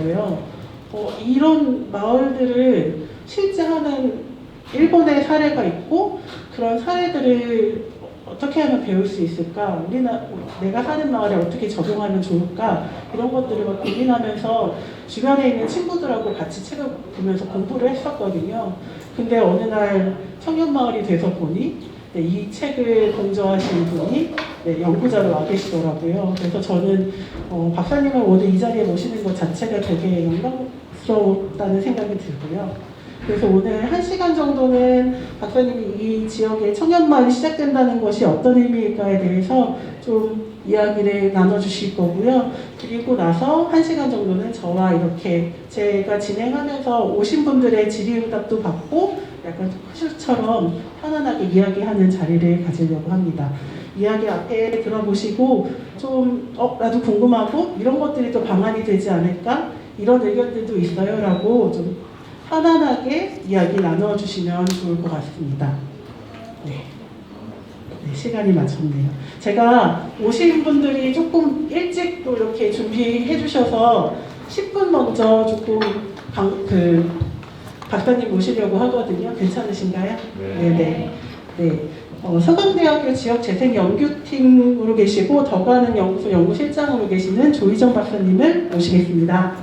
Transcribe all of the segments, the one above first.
거예요. 이런 마을들을 실제 하는 일본의 사례가 있고 그런 사례들을 어떻게 하면 배울 수 있을까? 내가 사는 마을에 어떻게 적용하면 좋을까? 이런 것들을 막 고민하면서 주변에 있는 친구들하고 같이 책을 보면서 공부를 했었거든요. 근데 어느 날 청년마을이 돼서 보니 이 책을 공저하신 분이 연구자로 와 계시더라고요. 그래서 저는 박사님을 오늘 이 자리에 모시는 것 자체가 되게 영광스럽다는 생각이 들고요. 그래서 오늘 1시간 정도는 박사님이 이 지역에 청년마을이 시작된다는 것이 어떤 의미일까에 대해서 좀 이야기를 나눠주실 거고요. 그리고 나서 1시간 정도는 저와 이렇게 제가 진행하면서 오신 분들의 질의응답도 받고 약간 토크쇼처럼 편안하게 이야기하는 자리를 가지려고 합니다. 이야기 앞에 들어보시고 좀 나도 궁금하고 이런 것들이 또 방안이 되지 않을까? 이런 의견들도 있어요 라고 좀 편안하게 이야기 나눠주시면 좋을 것 같습니다. 네, 시간이 맞췄네요. 제가 오신 분들이 조금 일찍 또 이렇게 준비해 주셔서 10분 먼저 조금 박사님 모시려고 하거든요. 괜찮으신가요? 네네. 네. 서강대학교 지역재생연구팀으로 계시고 더가는 연구소 연구실장으로 계시는 조희정 박사님을 모시겠습니다.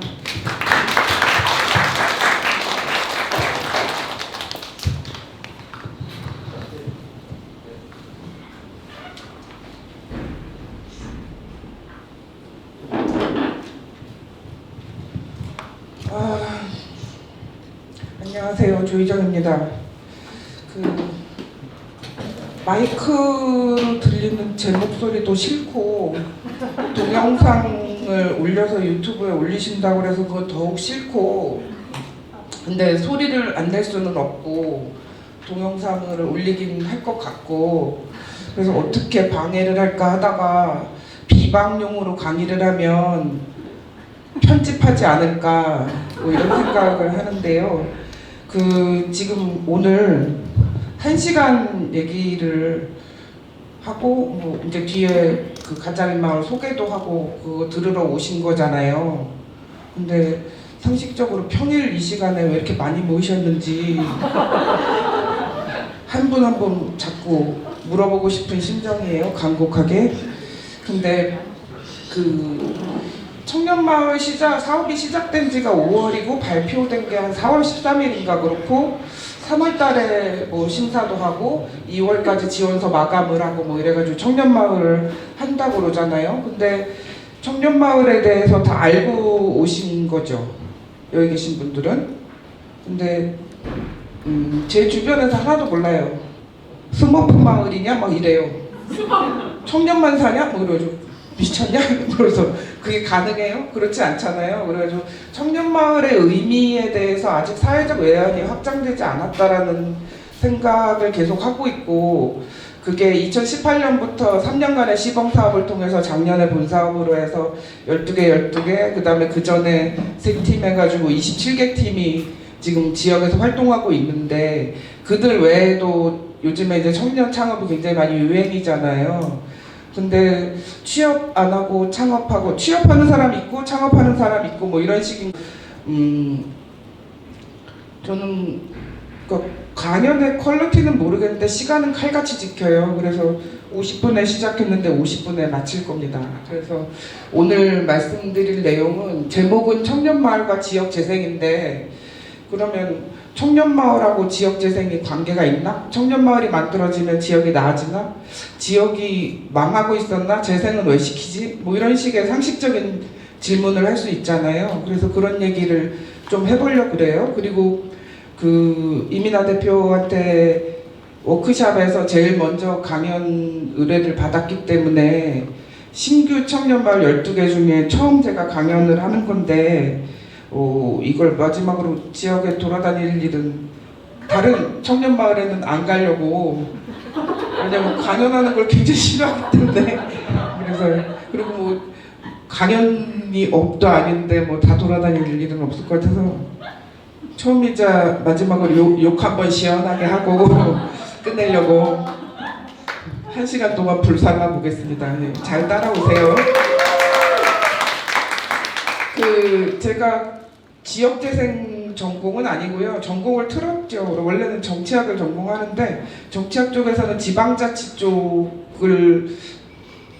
안녕하세요, 조희정입니다. 마이크로 들리는 제 목소리도 싫고 동영상을 올려서 유튜브에 올리신다고 해서 그거 더욱 싫고, 근데 소리를 안 낼 수는 없고 동영상을 올리긴 할 것 같고, 그래서 어떻게 방해를 할까 하다가 비방용으로 강의를 하면 편집하지 않을까 뭐 이런 생각을 하는데요. 지금 오늘 1시간 얘기를 하고 뭐 이제 뒤에 가자민 마을 소개도 하고 그거 들으러 오신 거잖아요. 근데 상식적으로 평일 이 시간에 왜 이렇게 많이 모이셨는지 한 분 한 분 자꾸 물어보고 싶은 심정이에요, 간곡하게. 근데 청년마을 사업이 시작된 지가 5월이고 발표된 게 한 4월 13일인가 그렇고 3월 달에 뭐 심사도 하고 2월까지 지원서 마감을 하고 뭐 이래가지고 청년마을을 한다고 그러잖아요. 근데 청년마을에 대해서 다 알고 오신 거죠, 여기 계신 분들은. 근데 제 주변에서 하나도 몰라요. 스머프 마을이냐 막 이래요. 청년만 사냐? 뭐 이러죠. 미쳤냐? 그래서 그게 가능해요? 그렇지 않잖아요. 그래가지고 청년마을의 의미에 대해서 아직 사회적 외연이 확장되지 않았다라는 생각을 계속 하고 있고, 그게 2018년부터 3년간의 시범사업을 통해서 작년에 본사업으로 해서 12개, 그 다음에 그 전에 3팀 해가지고 27개 팀이 지금 지역에서 활동하고 있는데, 그들 외에도 요즘에 이제 청년 창업이 굉장히 많이 유행이잖아요. 근데 취업 안 하고 창업하고, 취업하는 사람 있고 창업하는 사람 있고 뭐 이런 식인. 저는 강연의 퀄리티는 모르겠는데 시간은 칼같이 지켜요. 그래서 50분에 시작했는데 50분에 마칠 겁니다. 그래서 오늘 말씀드릴 내용은, 제목은 청년마을과 지역재생인데, 그러면 청년마을하고 지역재생이 관계가 있나? 청년마을이 만들어지면 지역이 나아지나? 지역이 망하고 있었나? 재생은 왜 시키지? 뭐 이런 식의 상식적인 질문을 할 수 있잖아요. 그래서 그런 얘기를 좀 해보려고 그래요. 그리고 이민아 대표한테 워크샵에서 제일 먼저 강연 의뢰를 받았기 때문에 신규 청년마을 12개 중에 처음 제가 강연을 하는 건데, 이걸 마지막으로 지역에 돌아다닐 일은, 다른 청년마을에는 안 가려고, 왜냐면 강연하는 걸 굉장히 싫어하기 때문에. 그리고 뭐 강연이 업도 아닌데 뭐 다 돌아다닐 일은 없을 것 같아서 처음이자 마지막으로 욕 한번 시원하게 하고 끝내려고 1시간 동안 불살라 보겠습니다. 잘 따라오세요. 제가 지역재생 전공은 아니고요. 전공을 틀었죠. 원래는 정치학을 전공하는데 정치학 쪽에서는 지방자치 쪽을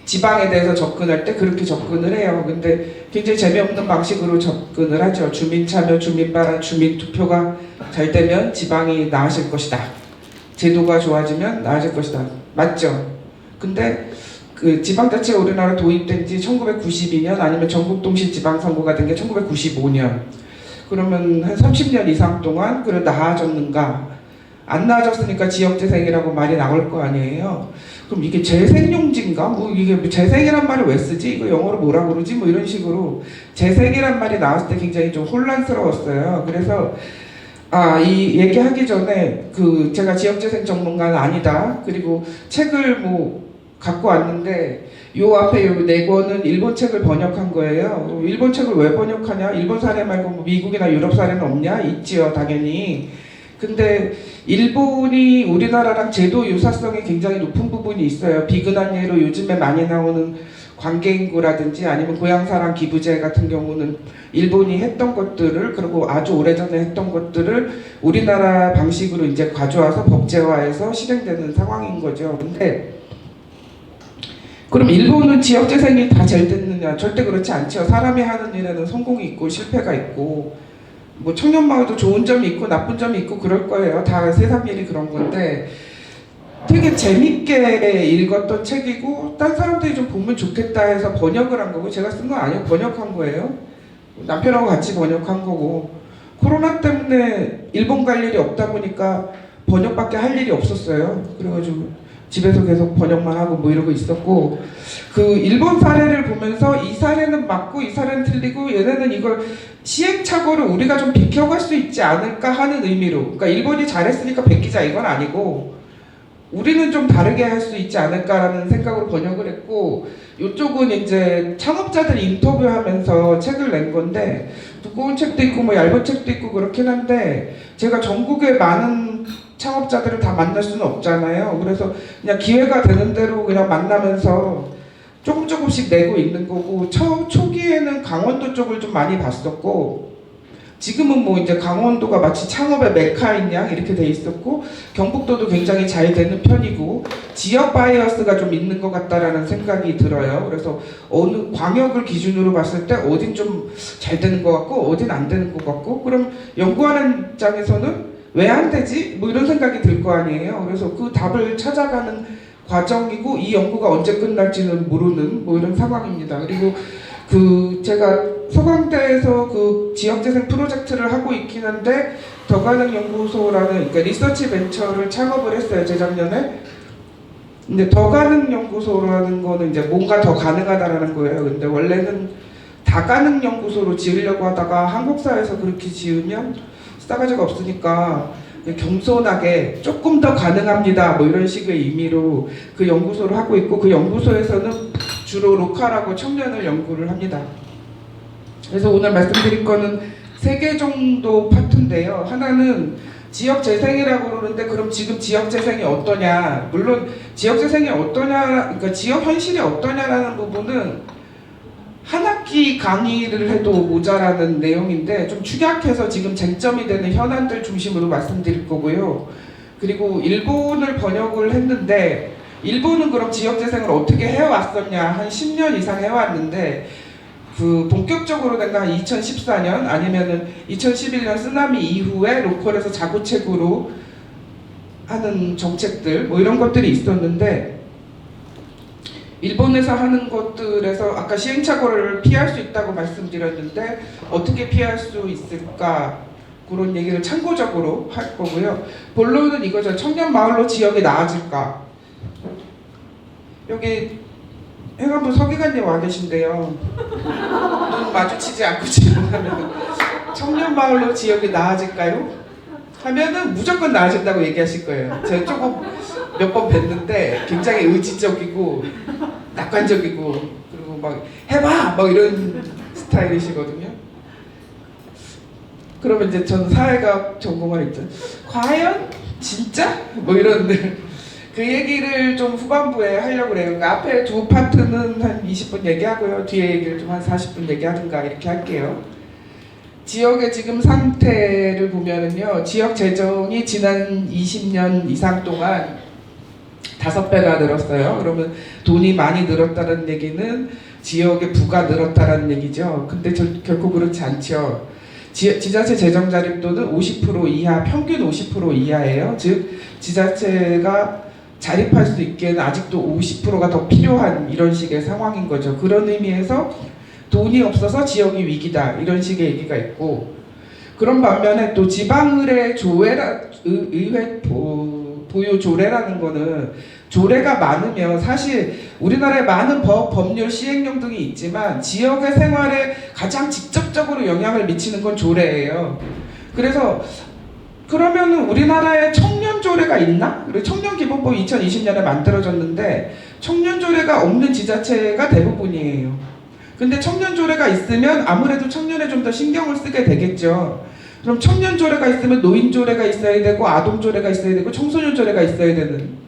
지방에 대해서 접근할 때 그렇게 접근을 해요. 근데 굉장히 재미없는 방식으로 접근을 하죠. 주민참여, 주민발언, 주민투표가 잘 되면 지방이 나아질 것이다. 제도가 좋아지면 나아질 것이다. 맞죠? 근데 그 지방자치가 우리나라 도입된 지 1992년 아니면 전국동시 지방선거가 된 게 1995년. 그러면 한 30년 이상 동안 그래 나아졌는가? 안 나아졌으니까 지역재생이라고 말이 나올 거 아니에요. 그럼 이게 재생용지인가? 뭐 이게 재생이란 말을 왜 쓰지? 이거 영어로 뭐라 그러지? 뭐 이런 식으로 재생이란 말이 나왔을 때 굉장히 좀 혼란스러웠어요. 그래서 이 얘기하기 전에 제가 지역재생 전문가는 아니다. 그리고 책을 뭐 갖고 왔는데 요 앞에 요 네 권은 일본 책을 번역한 거예요. 일본 책을 왜 번역하냐? 일본 사례 말고 뭐 미국이나 유럽 사례는 없냐? 있지요, 당연히. 근데 일본이 우리나라랑 제도 유사성이 굉장히 높은 부분이 있어요. 비근한 예로 요즘에 많이 나오는 관계인구라든지 아니면 고향사랑 기부제 같은 경우는 일본이 했던 것들을 그리고 아주 오래전에 했던 것들을 우리나라 방식으로 이제 가져와서 법제화해서 실행되는 상황인 거죠. 근데 그럼 일본은 지역재생이 다 잘 됐느냐? 절대 그렇지 않죠. 사람이 하는 일에는 성공이 있고 실패가 있고 뭐 청년마을도 좋은 점이 있고 나쁜 점이 있고 그럴 거예요. 다 세상 일이 그런 건데 되게 재밌게 읽었던 책이고 딴 사람들이 좀 보면 좋겠다 해서 번역을 한 거고 제가 쓴 건 아니에요. 번역한 거예요. 남편하고 같이 번역한 거고 코로나 때문에 일본 갈 일이 없다 보니까 번역밖에 할 일이 없었어요. 그래가지고 집에서 계속 번역만 하고 뭐 이러고 있었고 일본 사례를 보면서 이 사례는 맞고 이 사례는 틀리고 얘네는 이걸 시행착오를 우리가 좀 비켜갈 수 있지 않을까 하는 의미로 그러니까 일본이 잘했으니까 베끼자 이건 아니고 우리는 좀 다르게 할 수 있지 않을까라는 생각으로 번역을 했고 이쪽은 이제 창업자들 인터뷰하면서 책을 낸 건데 두꺼운 책도 있고 뭐 얇은 책도 있고 그렇긴 한데 제가 전국의 많은 창업자들을 다 만날 수는 없잖아요. 그래서 그냥 기회가 되는 대로 그냥 만나면서 조금씩 내고 있는 거고 초기에는 강원도 쪽을 좀 많이 봤었고 지금은 뭐 이제 강원도가 마치 창업의 메카인 양 이렇게 돼 있었고 경북도도 굉장히 잘 되는 편이고 지역 바이어스가 좀 있는 것 같다라는 생각이 들어요. 그래서 어느 광역을 기준으로 봤을 때 어딘 좀 잘 되는 것 같고 어딘 안 되는 것 같고 그럼 연구하는 입장에서는 왜 안 되지? 뭐 이런 생각이 들 거 아니에요. 그래서 그 답을 찾아가는 과정이고 이 연구가 언제 끝날지는 모르는 뭐 이런 상황입니다. 그리고 제가 서강대에서 지역재생 프로젝트를 하고 있긴 한데 더가능연구소라는 그러니까 리서치 벤처를 창업을 했어요. 재작년에. 근데 더가능연구소라는 거는 이제 뭔가 더 가능하다라는 거예요. 근데 원래는 다가능연구소로 지으려고 하다가 한국사에서 그렇게 지으면 싸가지가 없으니까 겸손하게 조금 더 가능합니다 뭐 이런 식의 의미로 그 연구소를 하고 있고 그 연구소에서는 주로 로컬하고 청년을 연구를 합니다. 그래서 오늘 말씀드릴 거는 3개 정도 파트인데요. 하나는 지역재생이라고 그러는데 그럼 지금 지역재생이 어떠냐, 물론 지역재생이 어떠냐, 그러니까 지역 현실이 어떠냐라는 부분은 한 학기 강의를 해도 모자라는 내용인데 좀 축약해서 지금 쟁점이 되는 현안들 중심으로 말씀드릴 거고요. 그리고 일본을 번역을 했는데 일본은 그럼 지역재생을 어떻게 해왔었냐, 한 10년 이상 해왔는데 본격적으로 된 건 한 2014년 아니면은 2011년 쓰나미 이후에 로컬에서 자구책으로 하는 정책들 뭐 이런 것들이 있었는데 일본에서 하는 것들에서 아까 시행착오를 피할 수 있다고 말씀드렸는데 어떻게 피할 수 있을까 그런 얘기를 참고적으로 할 거고요. 본론은 이거죠. 청년 마을로 지역이 나아질까. 여기 행안부 서기관님 와 계신데요. 눈 마주치지 않고 질문하면 청년 마을로 지역이 나아질까요? 하면은 무조건 나아진다고 얘기하실 거예요. 제가 조금 몇 번 뵀는데 굉장히 의지적이고 낙관적이고 그리고 막 해봐! 막 이런 스타일이시거든요. 그러면 이제 저는 사회과학 전공을 했죠. 과연? 진짜? 뭐 이런 그 얘기를 좀 후반부에 하려고 그래요. 그러니까 앞에 두 파트는 한 20분 얘기하고요. 뒤에 얘기를 좀 한 40분 얘기하든가 이렇게 할게요. 지역의 지금 상태를 보면은요, 지역 재정이 지난 20년 이상 동안 5배가 늘었어요. 그러면 돈이 많이 늘었다는 얘기는 지역의 부가 늘었다는 얘기죠. 근데 결코 그렇지 않죠. 지자체 재정 자립도는 50% 이하, 평균 50% 이하예요. 즉 지자체가 자립할 수 있기에는 아직도 50%가 더 필요한 이런 식의 상황인 거죠. 그런 의미에서 돈이 없어서 지역이 위기다 이런 식의 얘기가 있고, 그런 반면에 또 지방의회 조례라 의회 보유 조례라는 거는, 조례가 많으면 사실 우리나라에 많은 법률 시행령 등이 있지만 지역의 생활에 가장 직접적으로 영향을 미치는 건 조례예요. 그래서 그러면은 우리나라에 청년 조례가 있나? 그리고 청년기본법 2020년에 만들어졌는데 청년 조례가 없는 지자체가 대부분이에요. 근데 청년 조례가 있으면 아무래도 청년에 좀 더 신경을 쓰게 되겠죠. 그럼 청년 조례가 있으면 노인 조례가 있어야 되고 아동 조례가 있어야 되고 청소년 조례가 있어야 되는.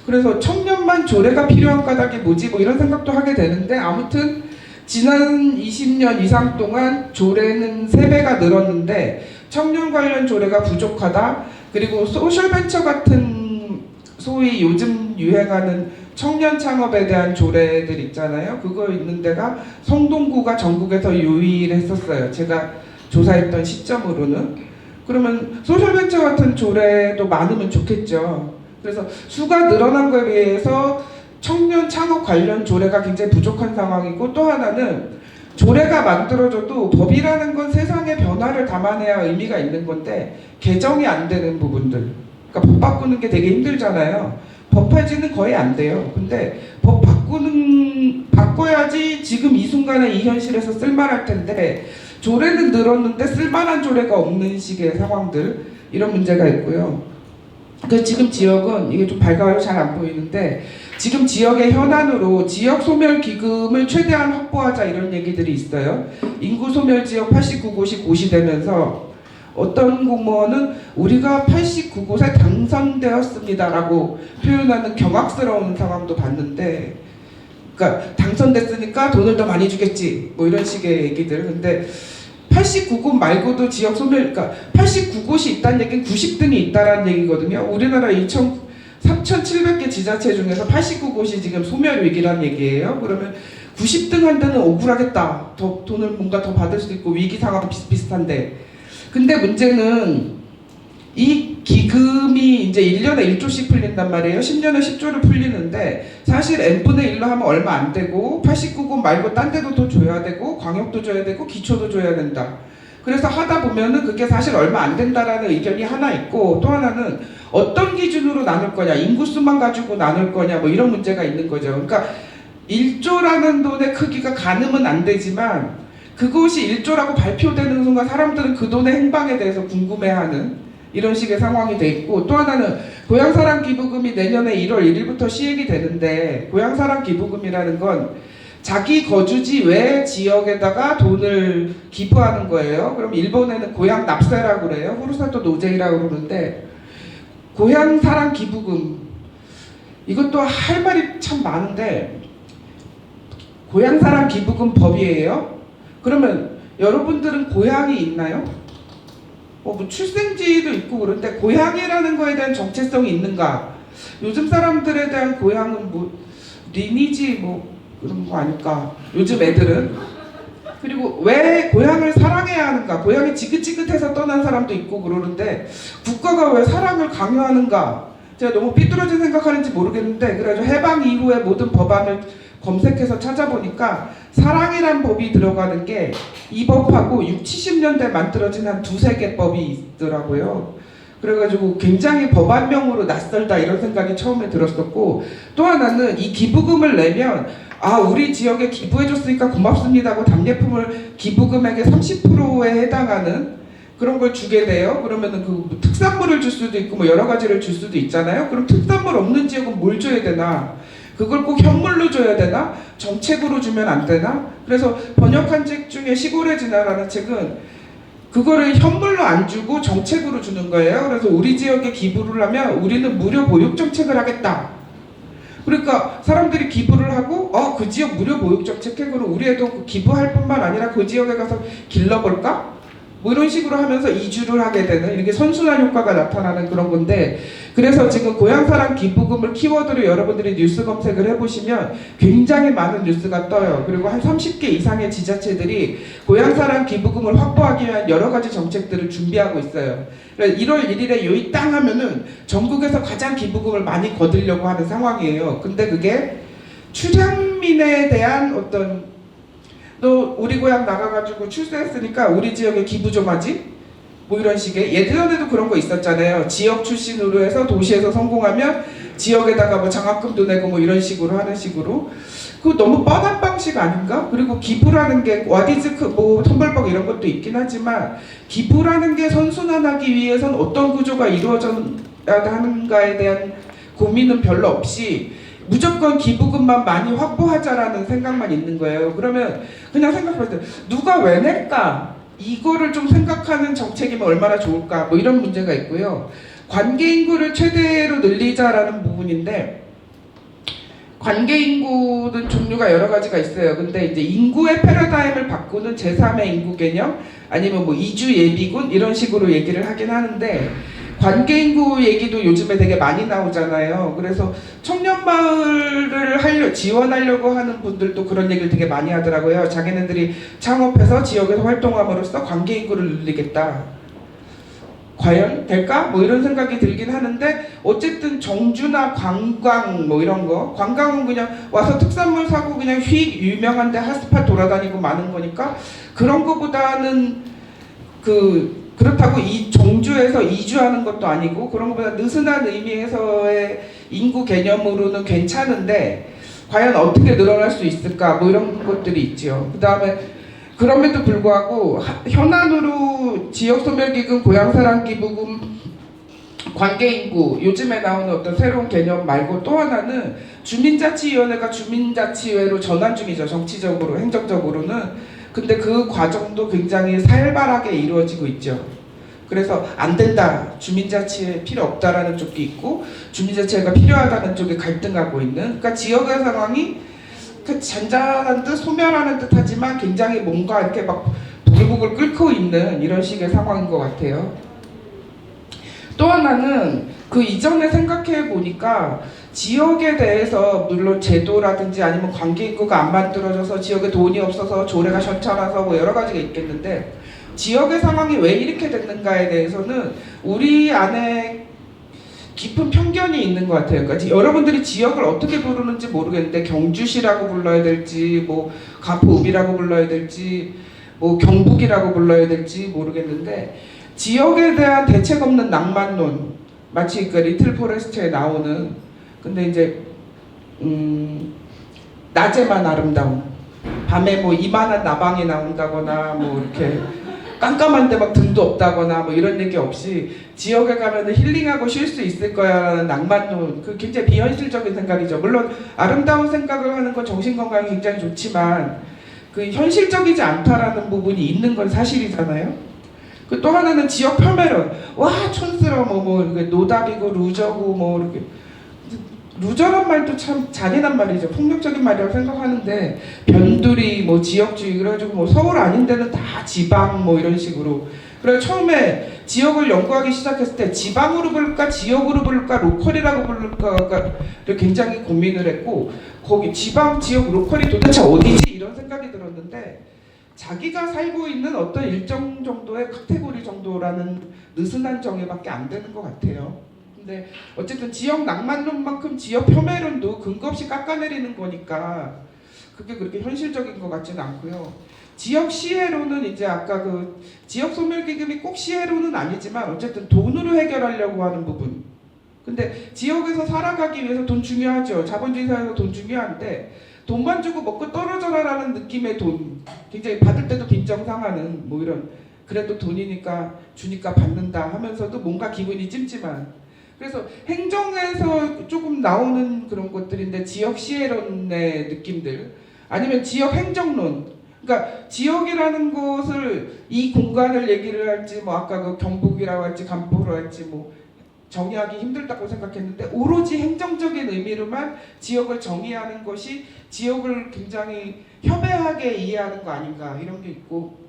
그래서 청년만 조례가 필요한 까닭이 뭐지? 뭐 이런 생각도 하게 되는데, 아무튼 지난 20년 이상 동안 조례는 3배가 늘었는데 청년 관련 조례가 부족하다. 그리고 소셜벤처 같은 소위 요즘 유행하는 청년 창업에 대한 조례들 있잖아요. 그거 있는 데가 성동구가 전국에서 유일했었어요. 제가 조사했던 시점으로는. 그러면 소셜벤처 같은 조례도 많으면 좋겠죠. 그래서 수가 늘어난 거에 비해서 청년 창업 관련 조례가 굉장히 부족한 상황이고, 또 하나는 조례가 만들어져도 법이라는 건 세상의 변화를 담아내야 의미가 있는 건데 개정이 안 되는 부분들, 그러니까 법 바꾸는 게 되게 힘들잖아요. 법 폐지는 거의 안 돼요. 근데 법 바꿔야지 지금 이 순간에 이 현실에서 쓸만할 텐데 조례는 늘었는데 쓸만한 조례가 없는 식의 상황들, 이런 문제가 있고요. 그래서 지금 지역은, 이게 좀 밝아요, 잘 안 보이는데, 지금 지역의 현안으로 지역 소멸 기금을 최대한 확보하자 이런 얘기들이 있어요. 인구 소멸 지역 89곳이 고시되면서 어떤 공무원은 우리가 89곳에 당선되었습니다라고 표현하는 경악스러운 상황도 봤는데, 그러니까 당선됐으니까 돈을 더 많이 주겠지 뭐 이런 식의 얘기들. 근데 89곳 말고도 지역 소멸, 그러니까 89곳이 있다는 얘기는 90등이 있다는 얘기거든요. 우리나라 3,700개 지자체 중에서 89곳이 지금 소멸 위기란 얘기예요. 그러면 90등 한 데는 억울하겠다. 더 돈을 뭔가 더 받을 수도 있고 위기 상황 비슷비슷한데. 근데 문제는 이 기금이 이제 1년에 1조씩 풀린단 말이에요. 10년에 10조를 풀리는데 사실 n분의 1로 하면 얼마 안 되고 89곳 말고 딴 데도 더 줘야 되고 광역도 줘야 되고 기초도 줘야 된다. 그래서 하다 보면은 그게 사실 얼마 안 된다라는 의견이 하나 있고, 또 하나는 어떤 기준으로 나눌 거냐, 인구수만 가지고 나눌 거냐 뭐 이런 문제가 있는 거죠. 그러니까 1조라는 돈의 크기가 가늠은 안 되지만 그것이 1조라고 발표되는 순간 사람들은 그 돈의 행방에 대해서 궁금해하는 이런 식의 상황이 돼 있고, 또 하나는 고향사랑 기부금이 내년에 1월 1일부터 시행이 되는데, 고향사랑 기부금이라는 건 자기 거주지 외 지역에다가 돈을 기부하는 거예요. 그럼 일본에는 고향 납세라고 그래요. 후루사토 노제이라고 그러는데, 고향사랑 기부금, 이것도 할 말이 참 많은데, 고향사랑 기부금 법이에요. 그러면 여러분들은 고향이 있나요? 뭐 출생지도 있고 그런데 고향이라는 거에 대한 정체성이 있는가? 요즘 사람들에 대한 고향은 뭐 리니지 뭐 그런 거 아닐까? 요즘 애들은. 그리고 왜 고향을 사랑해야 하는가? 고향이 지긋지긋해서 떠난 사람도 있고 그러는데 국가가 왜 사랑을 강요하는가? 제가 너무 삐뚤어진 생각하는지 모르겠는데, 그래가지고 해방 이후의 모든 법안을 검색해서 찾아보니까 사랑이란 법이 들어가는 게 이 법하고 60, 70년대 만들어진 한 2-3개 법이 있더라고요. 그래가지고 굉장히 법안명으로 낯설다 이런 생각이 처음에 들었었고, 또 하나는 이 기부금을 내면 우리 지역에 기부해줬으니까 고맙습니다 하고 답례품을 기부금액의 30%에 해당하는 그런 걸 주게 돼요. 그러면은 그 특산물을 줄 수도 있고 뭐 여러 가지를 줄 수도 있잖아요. 그럼 특산물 없는 지역은 뭘 줘야 되나? 그걸 꼭 현물로 줘야 되나? 정책으로 주면 안 되나? 그래서 번역한 책 중에 시골의 진화라는 책은 그거를 현물로 안 주고 정책으로 주는 거예요. 그래서 우리 지역에 기부를 하면 우리는 무료 보육 정책을 하겠다. 그러니까 사람들이 기부를 하고 그 지역 무료 보육 정책으로 우리 애도 기부할 뿐만 아니라 그 지역에 가서 길러볼까? 뭐 이런 식으로 하면서 이주를 하게 되는 이렇게 선순환 효과가 나타나는 그런 건데, 그래서 지금 고향사랑 기부금을 키워드로 여러분들이 뉴스 검색을 해보시면 굉장히 많은 뉴스가 떠요. 그리고 한 30개 이상의 지자체들이 고향사랑 기부금을 확보하기 위한 여러 가지 정책들을 준비하고 있어요. 1월 1일에 요이 땅 하면은 전국에서 가장 기부금을 많이 거두려고 하는 상황이에요. 근데 그게 출향민에 대한 어떤, 너 우리 고향 나가가지고 출세했으니까 우리 지역에 기부 좀 하지? 뭐 이런 식의, 예전에도 그런 거 있었잖아요. 지역 출신으로 해서 도시에서 성공하면 지역에다가 뭐 장학금도 내고 뭐 이런 식으로 하는 식으로. 그거 너무 뻔한 방식 아닌가? 그리고 기부라는 게 와디즈크 뭐 텀블벅 이런 것도 있긴 하지만 기부라는 게 선순환하기 위해선 어떤 구조가 이루어져야 하는가에 대한 고민은 별로 없이 무조건 기부금만 많이 확보하자라는 생각만 있는 거예요. 그러면 그냥 생각해봤을 때 누가 왜 낼까? 이거를 좀 생각하는 정책이면 얼마나 좋을까? 뭐 이런 문제가 있고요. 관계 인구를 최대로 늘리자라는 부분인데, 관계 인구는 종류가 여러 가지가 있어요. 근데 이제 인구의 패러다임을 바꾸는 제3의 인구 개념, 아니면 뭐 이주 예비군 이런 식으로 얘기를 하긴 하는데, 관계 인구 얘기도 요즘에 되게 많이 나오잖아요. 그래서 청년 마을을 지원하려고 하는 분들도 그런 얘기를 되게 많이 하더라고요. 자기네들이 창업해서 지역에서 활동함으로써 관계 인구를 늘리겠다. 과연 될까? 뭐 이런 생각이 들긴 하는데, 어쨌든 정주나 관광 뭐 이런 거, 관광은 그냥 와서 특산물 사고 그냥 휙 유명한 데 핫스팟 돌아다니고 마는 거니까 그런 거보다는 그렇다고 이 정주에서 이주하는 것도 아니고 그런 것보다 느슨한 의미에서의 인구 개념으로는 괜찮은데 과연 어떻게 늘어날 수 있을까? 뭐 이런 것들이 있죠. 그 다음에 그럼에도 불구하고 현안으로 지역소멸기금, 고향사랑기부금, 관계인구, 요즘에 나오는 어떤 새로운 개념 말고 또 하나는 주민자치위원회가 주민자치회로 전환 중이죠. 정치적으로, 행정적으로는. 근데 그 과정도 굉장히 살벌하게 이루어지고 있죠. 그래서 안 된다, 주민자치회 필요 없다라는 쪽이 있고 주민자치회가 필요하다는 쪽에 갈등하고 있는, 그러니까 지역의 상황이 잔잔한 듯 소멸하는 듯 하지만 굉장히 뭔가 이렇게 막 부글부글 끓고 있는 이런 식의 상황인 것 같아요. 또 하나는 그 이전에 생각해 보니까 지역에 대해서 물론 제도라든지 아니면 관계인구가 안 만들어져서 지역에 돈이 없어서 조례가 현찰화서 뭐 여러 가지가 있겠는데, 지역의 상황이 왜 이렇게 됐는가에 대해서는 우리 안에 깊은 편견이 있는 것 같아요. 그러니까 여러분들이 지역을 어떻게 부르는지 모르겠는데 경주시라고 불러야 될지 뭐 가포읍이라고 불러야 될지 뭐 경북이라고 불러야 될지 모르겠는데, 지역에 대한 대책 없는 낭만론, 마치 그 리틀 포레스트에 나오는, 근데 이제 낮에만 아름다운, 밤에 뭐 이만한 나방이 나온다거나 뭐 이렇게 깜깜한데 막 등도 없다거나 뭐 이런 얘기 없이 지역에 가면은 힐링하고 쉴 수 있을 거야라는 낭만론, 그 굉장히 비현실적인 생각이죠. 물론 아름다운 생각을 하는 건 정신건강에 굉장히 좋지만 그 현실적이지 않다라는 부분이 있는 건 사실이잖아요. 그 또 하나는 지역 폄훼론, 와 촌스러워 뭐 이렇게 노답이고 루저고 뭐 이렇게, 루저란 말도 참 잔인한 말이죠. 폭력적인 말이라고 생각하는데 변두리 뭐 지역주의 그래가지고 뭐 서울 아닌 데는 다 지방 뭐 이런 식으로. 그래서 처음에 지역을 연구하기 시작했을 때 지방으로 부를까 지역으로 부를까 로컬이라고 부를까를 굉장히 고민을 했고, 거기 지방 지역 로컬이 도대체 어디지 이런 생각이 들었는데, 자기가 살고 있는 어떤 일정 정도의 카테고리 정도라는 느슨한 정의밖에 안 되는 것 같아요. 근데 어쨌든 지역 낭만론만큼 지역 폄훼론도 근거 없이 깎아내리는 거니까 그게 그렇게 현실적인 것 같지는 않고요. 지역 시혜로는 이제 아까 그 지역 소멸기금이 꼭 시혜로는 아니지만 어쨌든 돈으로 해결하려고 하는 부분. 근데 지역에서 살아가기 위해서 돈 중요하죠. 자본주의 사회에서 돈 중요한데 돈만 주고 먹고 떨어져라라는 느낌의 돈, 굉장히 받을 때도 빈정상하는 뭐 이런, 그래도 돈이니까 주니까 받는다 하면서도 뭔가 기분이 찜찜한. 그래서 행정에서 조금 나오는 그런 것들인데 지역 시혜론의 느낌들, 아니면 지역 행정론, 그러니까 지역이라는 것을 이 공간을 얘기를 할지 뭐 아까 그 경북이라고 할지 간포로 할지 뭐 정의하기 힘들다고 생각했는데 오로지 행정적인 의미로만 지역을 정의하는 것이 지역을 굉장히 협회하게 이해하는 거 아닌가 이런 게 있고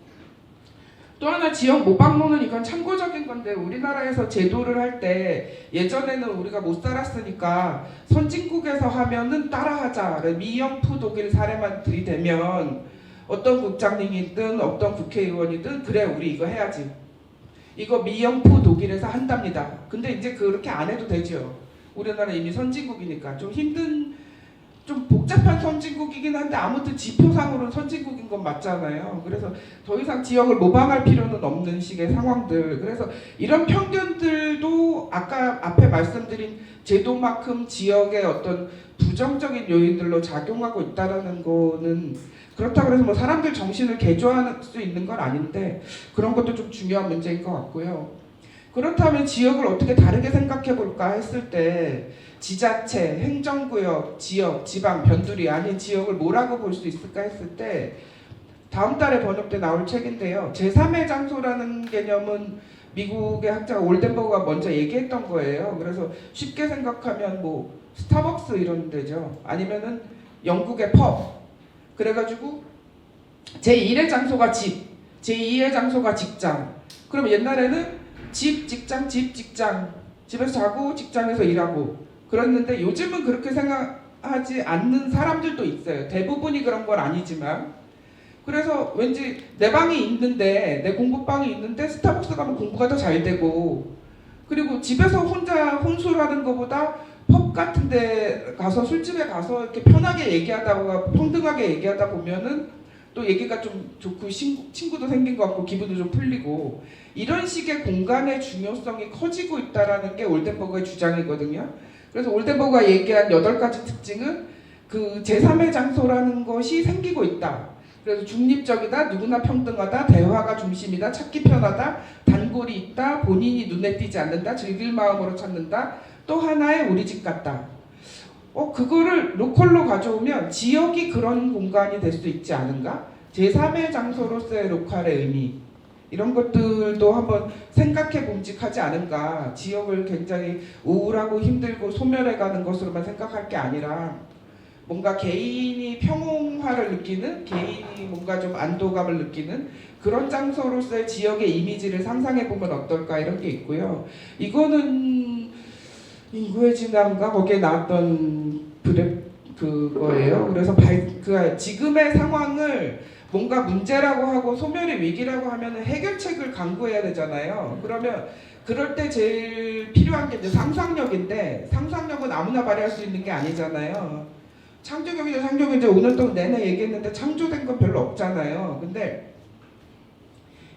또 하나 지역 모방론은 이건 참고적인 건데 우리나라에서 제도를 할 때 예전에는 우리가 못 살았으니까 선진국에서 하면은 따라하자 미영프 독일 사례만 들이대면 어떤 국장님이든 어떤 국회의원이든 그래 우리 이거 해야지 이거 미영프 독일에서 한답니다. 근데 이제 그렇게 안 해도 되죠. 우리나라 이미 선진국이니까 좀 힘든 좀 복잡한 선진국이긴 한데 아무튼 지표상으로는 선진국인 건 맞잖아요. 그래서 더 이상 지역을 모방할 필요는 없는 식의 상황들. 그래서 이런 편견들도 아까 앞에 말씀드린 제도만큼 지역의 어떤 부정적인 요인들로 작용하고 있다라는 거는 그렇다고 해서 뭐 사람들 정신을 개조할 수 있는 건 아닌데 그런 것도 좀 중요한 문제인 것 같고요. 그렇다면 지역을 어떻게 다르게 생각해 볼까 했을 때 지자체, 행정구역, 지역, 지방, 변두리 아닌 지역을 뭐라고 볼 수 있을까 했을 때 다음 달에 번역돼 나올 책인데요. 제3의 장소라는 개념은 미국의 학자가 올덴버그가 먼저 얘기했던 거예요. 그래서 쉽게 생각하면 뭐 스타벅스 이런 데죠. 아니면은 영국의 펍. 그래가지고 제1의 장소가 집, 제2의 장소가 직장. 그럼 옛날에는 집, 직장, 집, 직장. 집에서 자고 직장에서 일하고 그랬는데 요즘은 그렇게 생각하지 않는 사람들도 있어요. 대부분이 그런 건 아니지만 그래서 왠지 내 방이 있는데 내 공부방이 있는데 스타벅스 가면 공부가 더 잘 되고 그리고 집에서 혼자 혼술하는 것보다 펍 같은 데 가서 술집에 가서 이렇게 편하게 얘기하다가 평등하게 얘기하다 보면은 또 얘기가 좀 좋고 친구도 생긴 것 같고 기분도 좀 풀리고 이런 식의 공간의 중요성이 커지고 있다라는 게 올덴버그의 주장이거든요. 그래서 올덴버그가 얘기한 8가지 특징은 그 제3의 장소라는 것이 생기고 있다. 그래서 중립적이다, 누구나 평등하다, 대화가 중심이다, 찾기 편하다, 단골이 있다, 본인이 눈에 띄지 않는다, 즐길 마음으로 찾는다, 또 하나의 우리 집 같다. 그거를 로컬로 가져오면 지역이 그런 공간이 될 수 있지 않은가? 제3의 장소로서의 로컬의 의미 이런 것들도 한번 생각해 봄직하지 않은가. 지역을 굉장히 우울하고 힘들고 소멸해가는 것으로만 생각할 게 아니라 뭔가 개인이 평온화를 느끼는 개인이 뭔가 좀 안도감을 느끼는 그런 장소로서의 지역의 이미지를 상상해 보면 어떨까 이런 게 있고요. 이거는 인구의 진화인가 거기에 나왔던 그거예요. 그래서 지금의 상황을 뭔가 문제라고 하고 소멸의 위기라고 하면 해결책을 강구해야 되잖아요. 그러면 그럴 때 제일 필요한 게 이제 상상력인데 상상력은 아무나 발휘할 수 있는 게 아니잖아요. 창조경제 이제 오늘 또 내내 얘기했는데 창조된 건 별로 없잖아요. 근데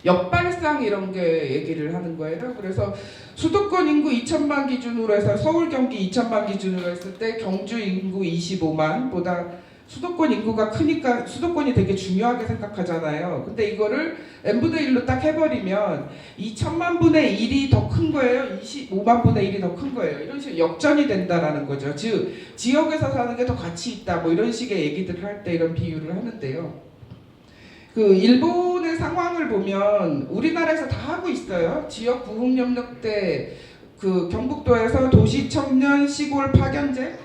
역발상 이런 게 얘기를 하는 거예요. 그래서 수도권 인구 2천만 기준으로 해서 서울 경기 2천만 기준으로 했을 때 경주 인구 25만보다 수도권 인구가 크니까 수도권이 되게 중요하게 생각하잖아요. 근데 이거를 n분의 1로 딱 해버리면 2천만 분의 1이 더 큰 거예요. 25만 분의 1이 더 큰 거예요. 이런 식으로 역전이 된다라는 거죠. 즉 지역에서 사는 게 더 가치 있다. 뭐 이런 식의 얘기들을 할 때 이런 비유를 하는데요. 그 일본의 상황을 보면 우리나라에서 다 하고 있어요. 지역 부흥협력 때 그 경북도에서 도시 청년 시골 파견제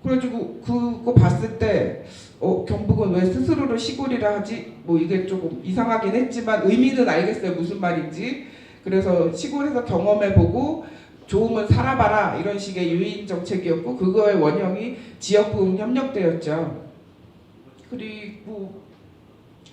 그래가지고 그거 봤을 때 경북은 왜 스스로를 시골이라 하지? 뭐 이게 조금 이상하긴 했지만 의미는 알겠어요. 무슨 말인지. 그래서 시골에서 경험해보고 좋으면 살아봐라 이런 식의 유인 정책이었고 그거의 원형이 지역부흥협력대였죠. 그리고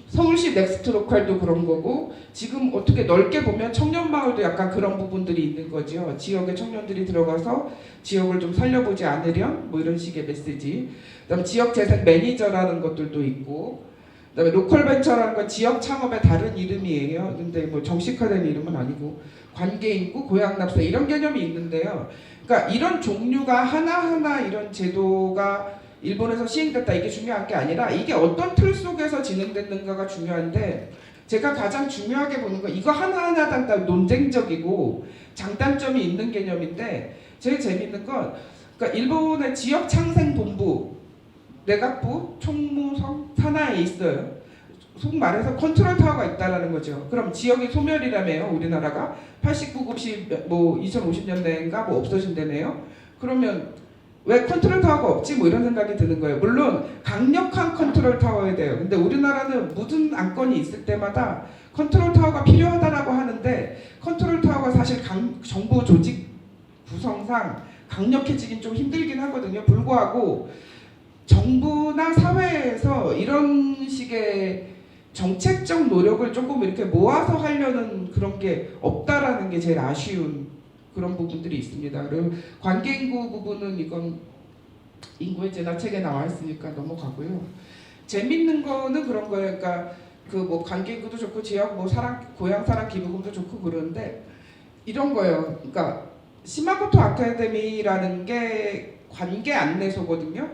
서울시 넥스트 로컬도 그런 거고 지금 어떻게 넓게 보면 청년마을도 약간 그런 부분들이 있는 거죠. 지역에 청년들이 들어가서 지역을 좀 살려보지 않으련 뭐 이런 식의 메시지. 그다음 지역 재생 매니저라는 것들도 있고 그다음에 로컬 벤처라는 건 지역 창업의 다른 이름이에요. 근데 뭐 정식화된 이름은 아니고 관계인구, 고향납세 이런 개념이 있는데요. 그러니까 이런 종류가 하나하나 이런 제도가 일본에서 시행됐다 이게 중요한 게 아니라 이게 어떤 틀 속에서 진행됐는가가 중요한데 제가 가장 중요하게 보는 건 이거 하나하나 다 논쟁적이고 장단점이 있는 개념인데 제일 재밌는 건 그러니까 일본의 지역창생본부를 내각부 총무성 산하에 있어요. 속 말해서 컨트롤 타워가 있다라는 거죠. 그럼 지역이 소멸이라며요. 우리나라가 89급시 뭐 2050년대인가 뭐 없어진다며요. 그러면 왜 컨트롤 타워가 없지? 뭐 이런 생각이 드는 거예요. 물론 강력한 컨트롤 타워에 돼요. 근데 우리나라는 모든 안건이 있을 때마다 컨트롤 타워가 필요하다라고 하는데 컨트롤 타워가 사실 정부 조직 구성상 강력해지긴 좀 힘들긴 하거든요. 불구하고 정부나 사회에서 이런 식의 정책적 노력을 조금 이렇게 모아서 하려는 그런 게 없다라는 게 제일 아쉬운 그런 부분들이 있습니다. 그리고 관계인구 부분은 이건 인구의 진화 책에 나와 있으니까 넘어가고요. 재밌는 거는 그런 거예요. 그러니까 그 뭐 관계인구도 좋고 지역 뭐 고향 사랑 기부금도 좋고 그러는데 이런 거예요. 그러니까 시마고토 아카데미라는 게 관계 안내소거든요.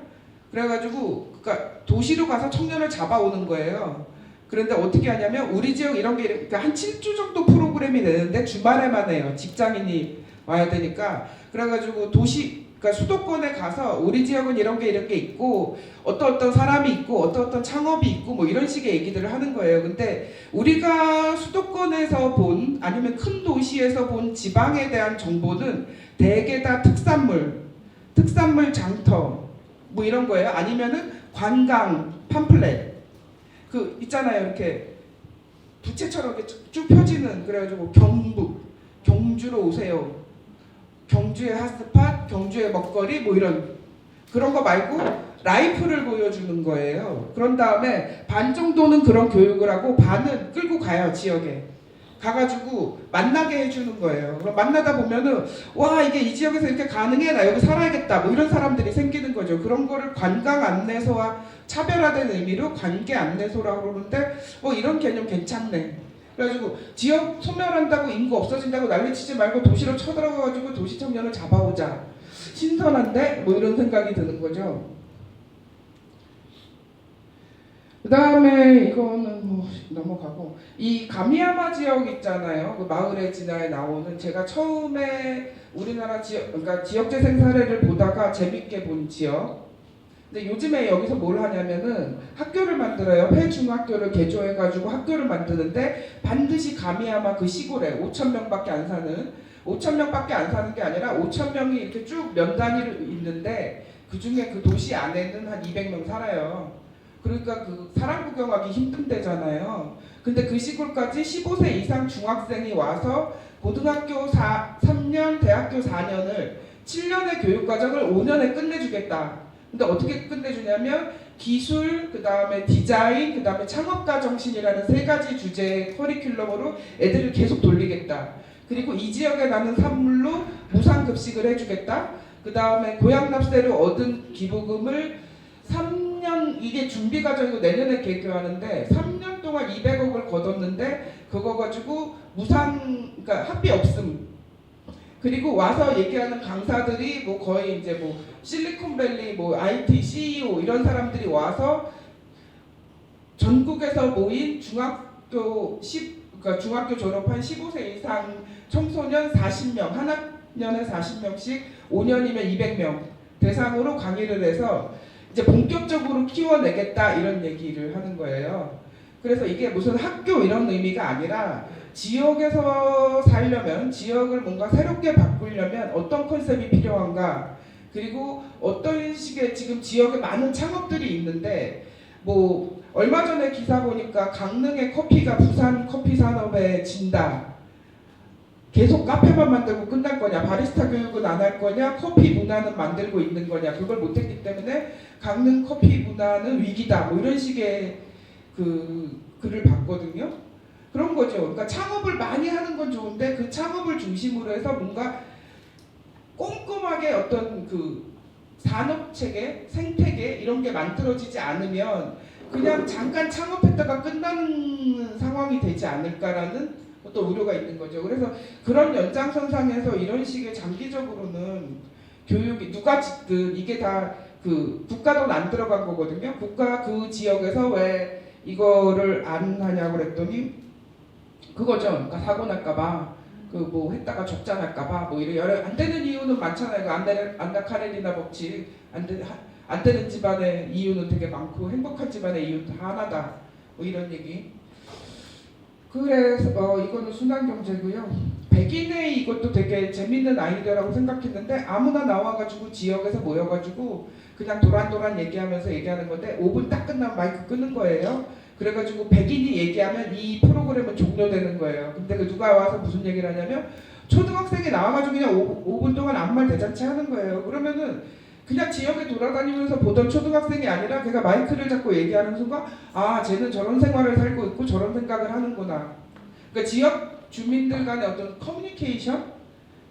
그래가지고 그러니까 도시로 가서 청년을 잡아오는 거예요. 그런데 어떻게 하냐면 우리 지역 이런 게 그러니까 한 7주 정도 프로그램이 되는데 주말에만 해요. 직장인이 와야 되니까. 그래가지고 그러니까 수도권에 가서 우리 지역은 이런 게 있고 어떤 사람이 있고 어떤 창업이 있고 뭐 이런 식의 얘기들을 하는 거예요. 근데 우리가 수도권에서 본 아니면 큰 도시에서 본 지방에 대한 정보는 대개 다 특산물 장터 뭐 이런 거예요. 아니면은 관광 팜플렛 그 있잖아요. 이렇게 부채처럼 이렇게 쭉 펴지는 그래가지고 경주로 오세요. 경주의 핫스팟, 경주의 먹거리 뭐 이런 그런 거 말고 라이프를 보여주는 거예요. 그런 다음에 반 정도는 그런 교육을 하고 반은 끌고 가요. 지역에 가가지고 만나게 해주는 거예요. 그럼 만나다 보면은 와 이게 이 지역에서 이렇게 가능해 나 여기 살아야겠다 뭐 이런 사람들이 생기는 거죠. 그런 거를 관광 안내소와 차별화된 의미로 관계 안내소라고 그러는데 이런 개념 괜찮네. 그래가지고 지역 소멸한다고 인구 없어진다고 난리치지 말고 도시로 쳐들어가가지고 도시 청년을 잡아오자. 신선한데? 뭐 이런 생각이 드는 거죠. 그 다음에 이거는 뭐 넘어가고 이 가미야마 지역 있잖아요. 그 마을의 진화에 나오는 제가 처음에 우리나라 지역 그러니까 지역재생 사례를 보다가 재밌게 본 지역. 근데 요즘에 여기서 뭘 하냐면은 학교를 만들어요. 폐중학교를 개조해가지고 학교를 만드는데 반드시 가미야마 그 시골에 5,000명밖에 안 사는 게 아니라 5,000명이 이렇게 쭉 면 단위로 있는데 그 중에 그 도시 안에는 한 200명 살아요. 그러니까 그 사람 구경하기 힘든 데잖아요. 근데 그 시골까지 15세 이상 중학생이 와서 고등학교 3년, 대학교 4년을 7년의 교육과정을 5년에 끝내주겠다. 근데 어떻게 끝내주냐면 기술, 그 다음에 디자인, 그 다음에 창업가 정신이라는 3가지 주제의 커리큘럼으로 애들을 계속 돌리겠다. 그리고 이 지역에 나는 산물로 무상급식을 해주겠다. 그 다음에 고향납세로 얻은 기부금을 3년, 이게 준비과정이고 내년에 개교하는데 3년 동안 200억을 거뒀는데 그거 가지고 그러니까 학비 없음. 그리고 와서 얘기하는 강사들이 뭐 거의 이제 뭐 실리콘밸리 뭐 IT CEO 이런 사람들이 와서 전국에서 모인 그러니까 중학교 졸업한 15세 이상 청소년 40명, 한 학년에 40명씩 5년이면 200명 대상으로 강의를 해서 이제 본격적으로 키워내겠다 이런 얘기를 하는 거예요. 그래서 이게 무슨 학교 이런 의미가 아니라 지역에서 살려면 지역을 뭔가 새롭게 바꾸려면 어떤 컨셉이 필요한가 그리고 어떤 식의 지금 지역에 많은 창업들이 있는데 뭐 얼마 전에 기사 보니까 강릉의 커피가 부산 커피 산업에 진다. 계속 카페만 만들고 끝날 거냐, 바리스타 교육은 안 할 거냐, 커피 문화는 만들고 있는 거냐, 그걸 못했기 때문에 강릉 커피 문화는 위기다. 뭐 이런 식의 그 글을 봤거든요. 그런 거죠. 그러니까 창업을 많이 하는 건 좋은데 그 창업을 중심으로 해서 뭔가 꼼꼼하게 어떤 그 산업 체계, 생태계 이런 게 만들어지지 않으면 그냥 잠깐 창업했다가 끝나는 상황이 되지 않을까라는 어떤 우려가 있는 거죠. 그래서 그런 연장선상에서 이런 식의 장기적으로는 교육이 누가 짓든 이게 다 그 국가 돈 안 들어간 거거든요. 국가 그 지역에서 왜 이거를 안 하냐고 그랬더니 그거죠. 그러니까 사고 날까봐 그 뭐 했다가 적자 날까봐 뭐 이런 여러 안 되는 이유는 많잖아요. 그 안나 카레리나 법칙 안 되는 집안의 이유는 되게 많고 행복한 집안의 이유는 다 하나다. 뭐 이런 얘기. 그래서 이거는 순환경제고요. 백인회의 이것도 되게 재밌는 아이디어라고 생각했는데 아무나 나와가지고 지역에서 모여가지고 그냥 도란도란 얘기하는 건데 5분 딱 끝나면 마이크 끄는 거예요. 그래가지고 백인이 얘기하면 이 프로그램은 종료되는 거예요. 근데 그 누가 와서 무슨 얘기를 하냐면 초등학생이 나와가지고 그냥 5분 동안 아무 말 대잔치 하는 거예요. 그러면은 그냥 지역에 돌아다니면서 보던 초등학생이 아니라 걔가 마이크를 잡고 얘기하는 순간 아 쟤는 저런 생활을 살고 있고 저런 생각을 하는구나. 그러니까 지역 주민들 간의 어떤 커뮤니케이션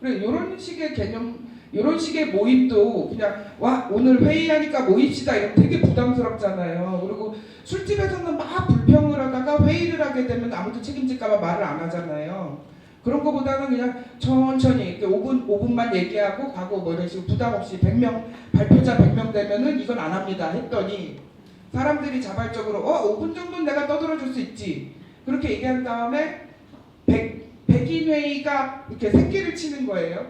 이런 식의 개념, 이런 식의 모임도 그냥 와 오늘 회의하니까 모입시다 이러면 되게 부담스럽잖아요. 그리고 술집에서는 막 불평을 하다가 회의를 하게 되면 아무도 책임질까봐 말을 안 하잖아요. 그런 거보다는 그냥 천천히 이렇게 5분만 얘기하고 가고 뭐 이런 식으로 부담 없이 100명 발표자 100명 되면은 이건 안 합니다 했더니 사람들이 자발적으로 5분 정도는 내가 떠들어 줄 수 있지 그렇게 얘기한 다음에 백인 회의가 이렇게 새끼를 치는 거예요.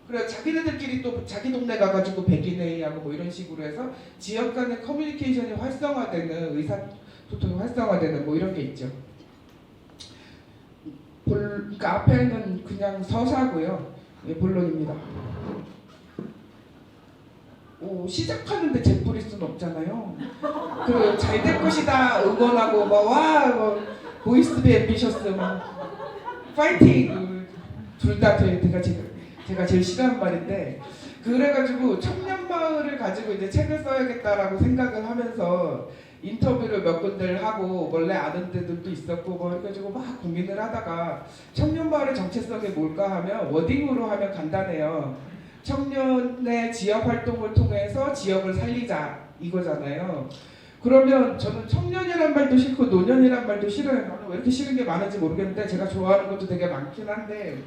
그래서 자기네들끼리 또 자기 동네 가가지고 백인 회의하고 뭐 이런 식으로 해서 지역 간의 커뮤니케이션이 활성화되는 의사소통이 활성화되는 뭐 이런 게 있죠. 그러니까 앞에는 그냥 서사고요. 예, 본론입니다. 시작하는데 재뿌릴 수는 없잖아요. 그 잘 될 것이다 응원하고 뭐 보이스비 앰비셔스 파이팅 둘 다 제가 제일 싫어하는 말인데 그래가지고 청년마을을 가지고 이제 책을 써야겠다라고 생각을 하면서 인터뷰를 몇 군데를 하고 원래 아는 데들도 있었고 뭐 해가지고 막 고민을 하다가 청년마을의 정체성이 뭘까 하면 워딩으로 하면 간단해요. 청년의 지역 활동을 통해서 지역을 살리자 이거잖아요. 그러면 저는 청년이란 말도 싫고 노년이란 말도 싫어요. 저는 왜 이렇게 싫은 게 많은지 모르겠는데 제가 좋아하는 것도 되게 많긴 한데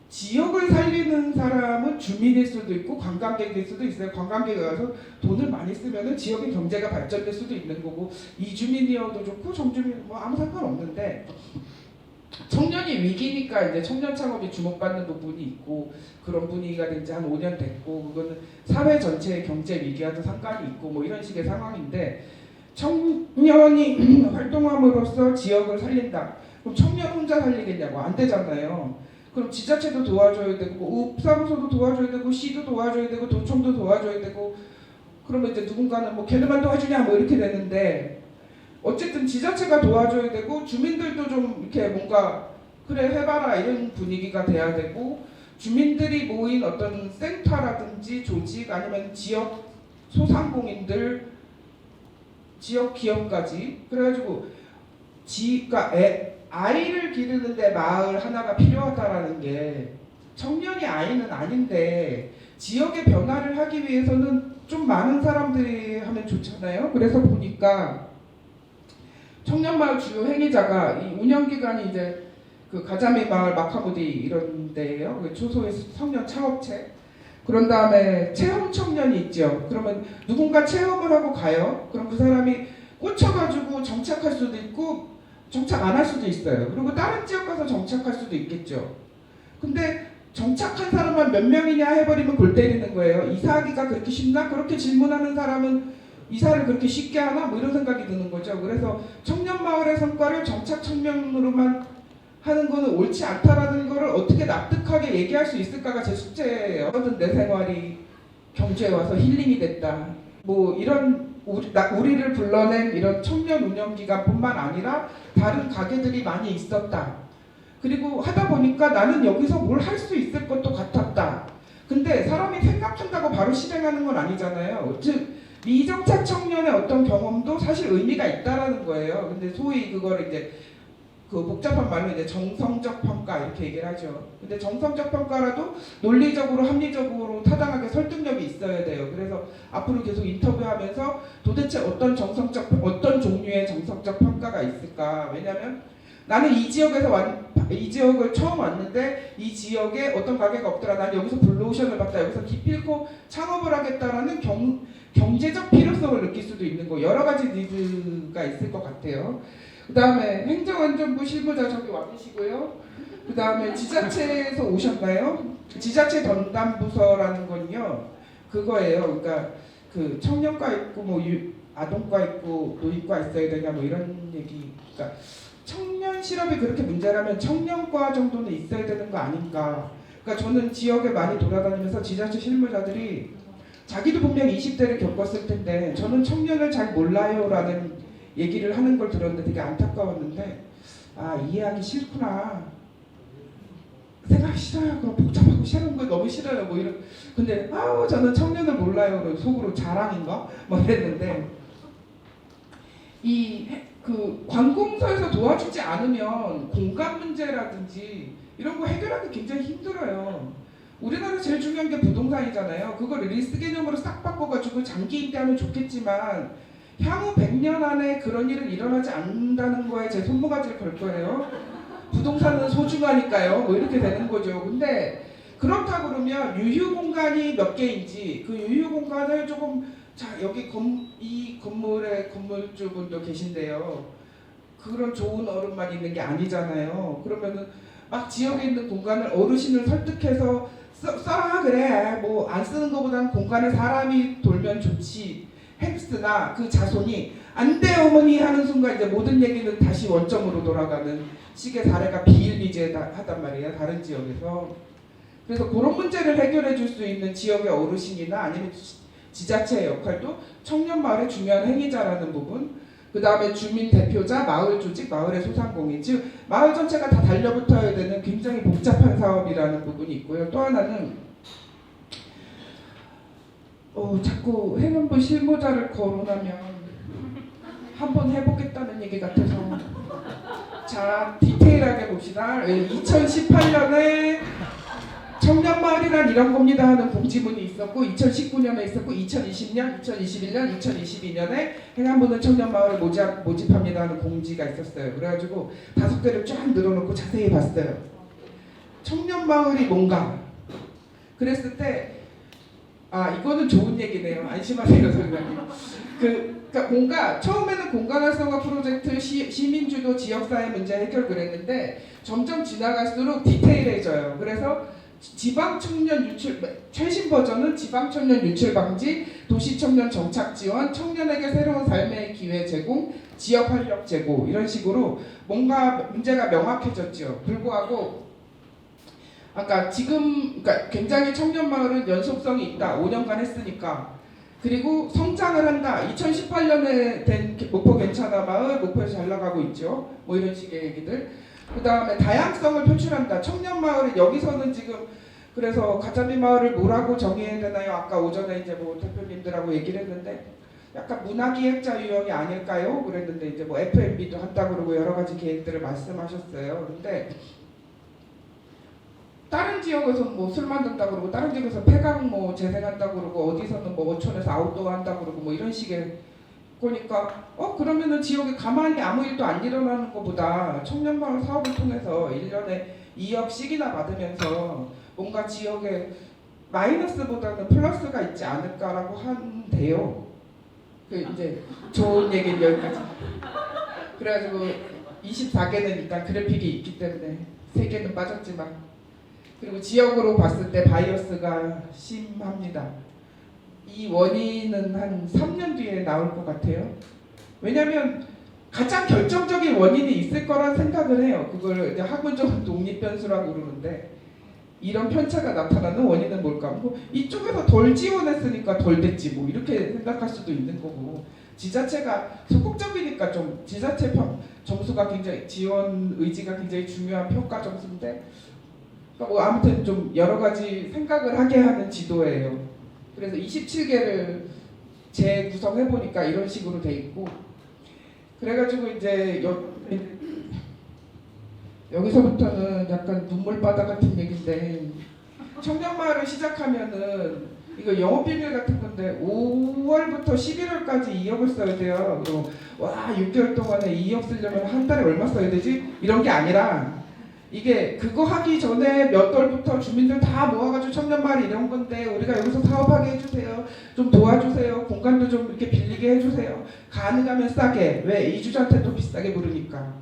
지역을 살리는 사람은 주민일 수도 있고 관광객일 수도 있어요. 관광객이 와서 돈을 많이 쓰면은 지역의 경제가 발전될 수도 있는 거고 이주민이어도 좋고 정주민 뭐 아무 상관없는데 청년이 위기니까 이제 청년 창업이 주목받는 부분이 있고 그런 분위기가 된 지 한 5년 됐고 그거는 사회 전체의 경제 위기와도 상관이 있고 뭐 이런 식의 상황인데 청년이 활동함으로써 지역을 살린다. 그럼 청년 혼자 살리겠냐고 안 되잖아요. 그럼 지자체도 도와줘야 되고 뭐 읍사무소도 도와줘야 되고 시도 도와줘야 되고 도청도 도와줘야 되고 그러면 이제 누군가는 뭐 걔네만 도와주냐 뭐 이렇게 되는데 어쨌든 지자체가 도와줘야 되고 주민들도 좀 이렇게 뭔가 그래 해봐라 이런 분위기가 돼야 되고 주민들이 모인 어떤 센터라든지 조직 아니면 지역 소상공인들 지역 기업까지 그래가지고 그러니까 아이를 기르는데 마을 하나가 필요하다라는 게 청년이 아이는 아닌데 지역의 변화를 하기 위해서는 좀 많은 사람들이 하면 좋잖아요. 그래서 보니까 청년마을 주요 행위자가 이 운영기관이 이제 그 가자미 마을 마카무디 이런 데예요. 그 초소의 청년 창업체. 그런 다음에 체험 청년이 있죠. 그러면 누군가 체험을 하고 가요. 그럼 그 사람이 꽂혀가지고 정착할 수도 있고 정착 안 할 수도 있어요. 그리고 다른 지역 가서 정착할 수도 있겠죠. 근데 정착한 사람만 몇 명이냐 해버리면 골 때리는 거예요. 이사하기가 그렇게 쉽나? 그렇게 질문하는 사람은 이사를 그렇게 쉽게 하나? 뭐 이런 생각이 드는 거죠. 그래서 청년마을의 성과를 정착 청년으로만 하는 거는 옳지 않다라는 거를 어떻게 납득하게 얘기할 수 있을까가 제 숙제예요. 내 생활이 경주에 와서 힐링이 됐다. 뭐 이런 우리를 불러낸 이런 청년 운영기관뿐만 아니라 다른 가게들이 많이 있었다. 그리고 하다 보니까 나는 여기서 뭘 할 수 있을 것도 같았다. 근데 사람이 생각한다고 바로 실행하는 건 아니잖아요. 즉 미정착 청년의 어떤 경험도 사실 의미가 있다라는 거예요. 근데 소위 그거를 이제 그 복잡한 말로 이제 정성적 평가 이렇게 얘기를 하죠. 근데 정성적 평가라도 논리적으로 합리적으로 타당하게 설득력이 있어야 돼요. 그래서 앞으로 계속 인터뷰하면서 도대체 어떤 종류의 정성적 평가가 있을까? 왜냐하면 나는 이 지역을 처음 왔는데 이 지역에 어떤 가게가 없더라. 난 여기서 블루오션을 봤다. 여기서 기필코 창업을 하겠다라는 경제적 필요성을 느낄 수도 있는 거. 여러 가지 니즈가 있을 것 같아요. 그 다음에 행정안전부 실무자 저기 와 계시고요. 그 다음에 지자체에서 오셨나요? 지자체 전담부서라는 건요. 그거예요. 그러니까 그 청년과 있고 뭐 아동과 있고 노인과 있어야 되냐 뭐 이런 얘기. 그러니까 청년 실업이 그렇게 문제라면 청년과 정도는 있어야 되는 거 아닌가. 그러니까 저는 지역에 많이 돌아다니면서 지자체 실무자들이 자기도 분명히 20대를 겪었을 텐데 저는 청년을 잘 몰라요라는 얘기를 하는 걸 들었는데 되게 안타까웠는데 아 이해하기 싫구나. 생각이 싫어요. 그럼 복잡하고 싫은 거 너무 싫어요. 뭐 이런. 근데 아우 저는 청년을 몰라요. 속으로 자랑인가? 뭐 이랬는데 이 그 관공서에서 도와주지 않으면 공간 문제라든지 이런 거 해결하기 굉장히 힘들어요. 우리나라 제일 중요한 게 부동산이잖아요. 그걸 리스 개념으로 싹 바꿔가지고 장기 임대하면 좋겠지만 향후 100년 안에 그런 일은 일어나지 않는다는 거에 제 손모가지를 걸 거예요. 부동산은 소중하니까요. 뭐 이렇게 되는 거죠. 근데 그렇다 그러면 유휴 공간이 몇 개인지 그 유휴 공간을 조금 자 여기 이 건물에 건물주분도 계신데요. 그런 좋은 어른만 있는 게 아니잖아요. 그러면은 막 지역에 있는 공간을 어르신을 설득해서 써라 그래. 뭐 안 쓰는 것보다는 공간에 사람이 돌면 좋지. 햄스나 그 자손이 안 돼 어머니 하는 순간 이제 모든 얘기는 다시 원점으로 돌아가는 식의 사례가 비일비재하단 말이에요. 다른 지역에서. 그래서 그런 문제를 해결해 줄 수 있는 지역의 어르신이나 아니면 지자체의 역할도 청년마을의 중요한 행위자라는 부분, 그 다음에 주민 대표자, 마을 조직, 마을의 소상공인, 즉 마을 전체가 다 달려붙어야 되는 굉장히 복잡한 사업이라는 부분이 있고요. 또 하나는 자꾸 행안부 실무자를 거론하면 한번 해보겠다는 얘기 같아서 자 디테일하게 봅시다. 2018년에 청년마을이란 이런 겁니다 하는 공지문이 있었고 2019년에 있었고 2020년, 2021년, 2022년에 행안부는 청년마을을 모집합니다 하는 공지가 있었어요. 그래가지고 5개를 쫙 늘어놓고 자세히 봤어요. 청년마을이 뭔가 그랬을 때 아 이거는 좋은 얘기네요. 안심하세요 선생님. 그러니까 뭔가 처음에는 공간 활성화 프로젝트, 시민주도 지역사회 문제 해결 그랬는데 점점 지나갈수록 디테일해져요. 그래서 지방 청년 유출 최신 버전은 지방 청년 유출 방지, 도시 청년 정착 지원, 청년에게 새로운 삶의 기회 제공, 지역 활력 제고 이런 식으로 뭔가 문제가 명확해졌죠. 불구하고 아까 지금 그러니까 굉장히 청년 마을은 연속성이 있다. 5년간 했으니까. 그리고 성장을 한다. 2018년에 된 목포 괜찮아 마을, 목포에서 잘 나가고 있죠. 뭐 이런 식의 얘기들. 그 다음에 다양성을 표출한다. 청년 마을은 여기서는 지금 그래서 가자미 마을을 뭐라고 정의해야 되나요? 아까 오전에 이제 뭐 대표님들하고 얘기를 했는데 약간 문화기획자 유형이 아닐까요? 그랬는데 이제 뭐 F&B도 한다고 그러고 여러 가지 계획들을 말씀하셨어요. 근데 다른 지역에서 뭐 술 만든다고 그러고 다른 지역에서 폐강 뭐 재생한다고 그러고 어디서는 뭐 어촌에서 아웃도어 한다고 그러고 뭐 이런 식의 거니까 그러면은 지역에 가만히 아무 일도 안 일어나는 것보다 청년마을 사업을 통해서 1년에 2억씩이나 받으면서 뭔가 지역에 마이너스보다는 플러스가 있지 않을까라고 한대요. 그 이제 좋은 얘기는 여기까지. 그래가지고 24개는 일단 그래픽이 있기 때문에 3개는 빠졌지만 그리고 지역으로 봤을 때 바이어스가 심합니다. 이 원인은 한 3년 뒤에 나올 것 같아요. 왜냐하면 가장 결정적인 원인이 있을 거란 생각을 해요. 그걸 이제 학문적으로 독립변수라고 그러는데 이런 편차가 나타나는 원인은 뭘까? 뭐 이쪽에서 덜 지원했으니까 덜 됐지 뭐 이렇게 생각할 수도 있는 거고 지자체가 소극적이니까 좀 지자체 점수가 굉장히 지원 의지가 굉장히 중요한 평가 점수인데 뭐 아무튼 좀 여러 가지 생각을 하게 하는 지도예요. 그래서 27개를 재구성해 보니까 이런 식으로 돼 있고 그래가지고 이제 여기서부터는 약간 눈물바다 같은 얘기인데 청년마을을 시작하면은 이거 영업비밀 같은 건데 5월부터 11월까지 2억을 써야 돼요. 그리고 와 6개월 동안에 2억 쓰려면 한 달에 얼마 써야 되지? 이런 게 아니라 이게 그거 하기 전에 몇 월부터 주민들 다 모아가지고 청년마을 이런 건데 우리가 여기서 사업하게 해주세요. 좀 도와주세요. 공간도 좀 이렇게 빌리게 해주세요. 가능하면 싸게. 왜? 이주자한테도 비싸게 부르니까.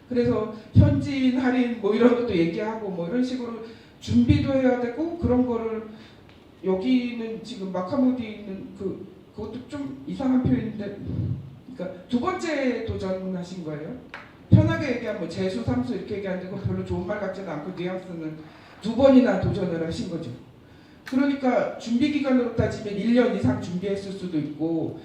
그래서 현지인 할인 뭐 이런 것도 얘기하고 뭐 이런 식으로 준비도 해야 되고 그런 거를 여기는 지금 마카모디는 그것도 좀 이상한 표현인데, 그러니까 두 번째 도전하신 거예요. 편하게 얘기하면 뭐 재수, 삼수 이렇게 얘기하는데 그건 별로 좋은 말 같지는 않고 뉘앙스는 두 번이나 도전을 하신 거죠. 그러니까 준비 기간으로 따지면 1년 이상 준비했을 수도 있고,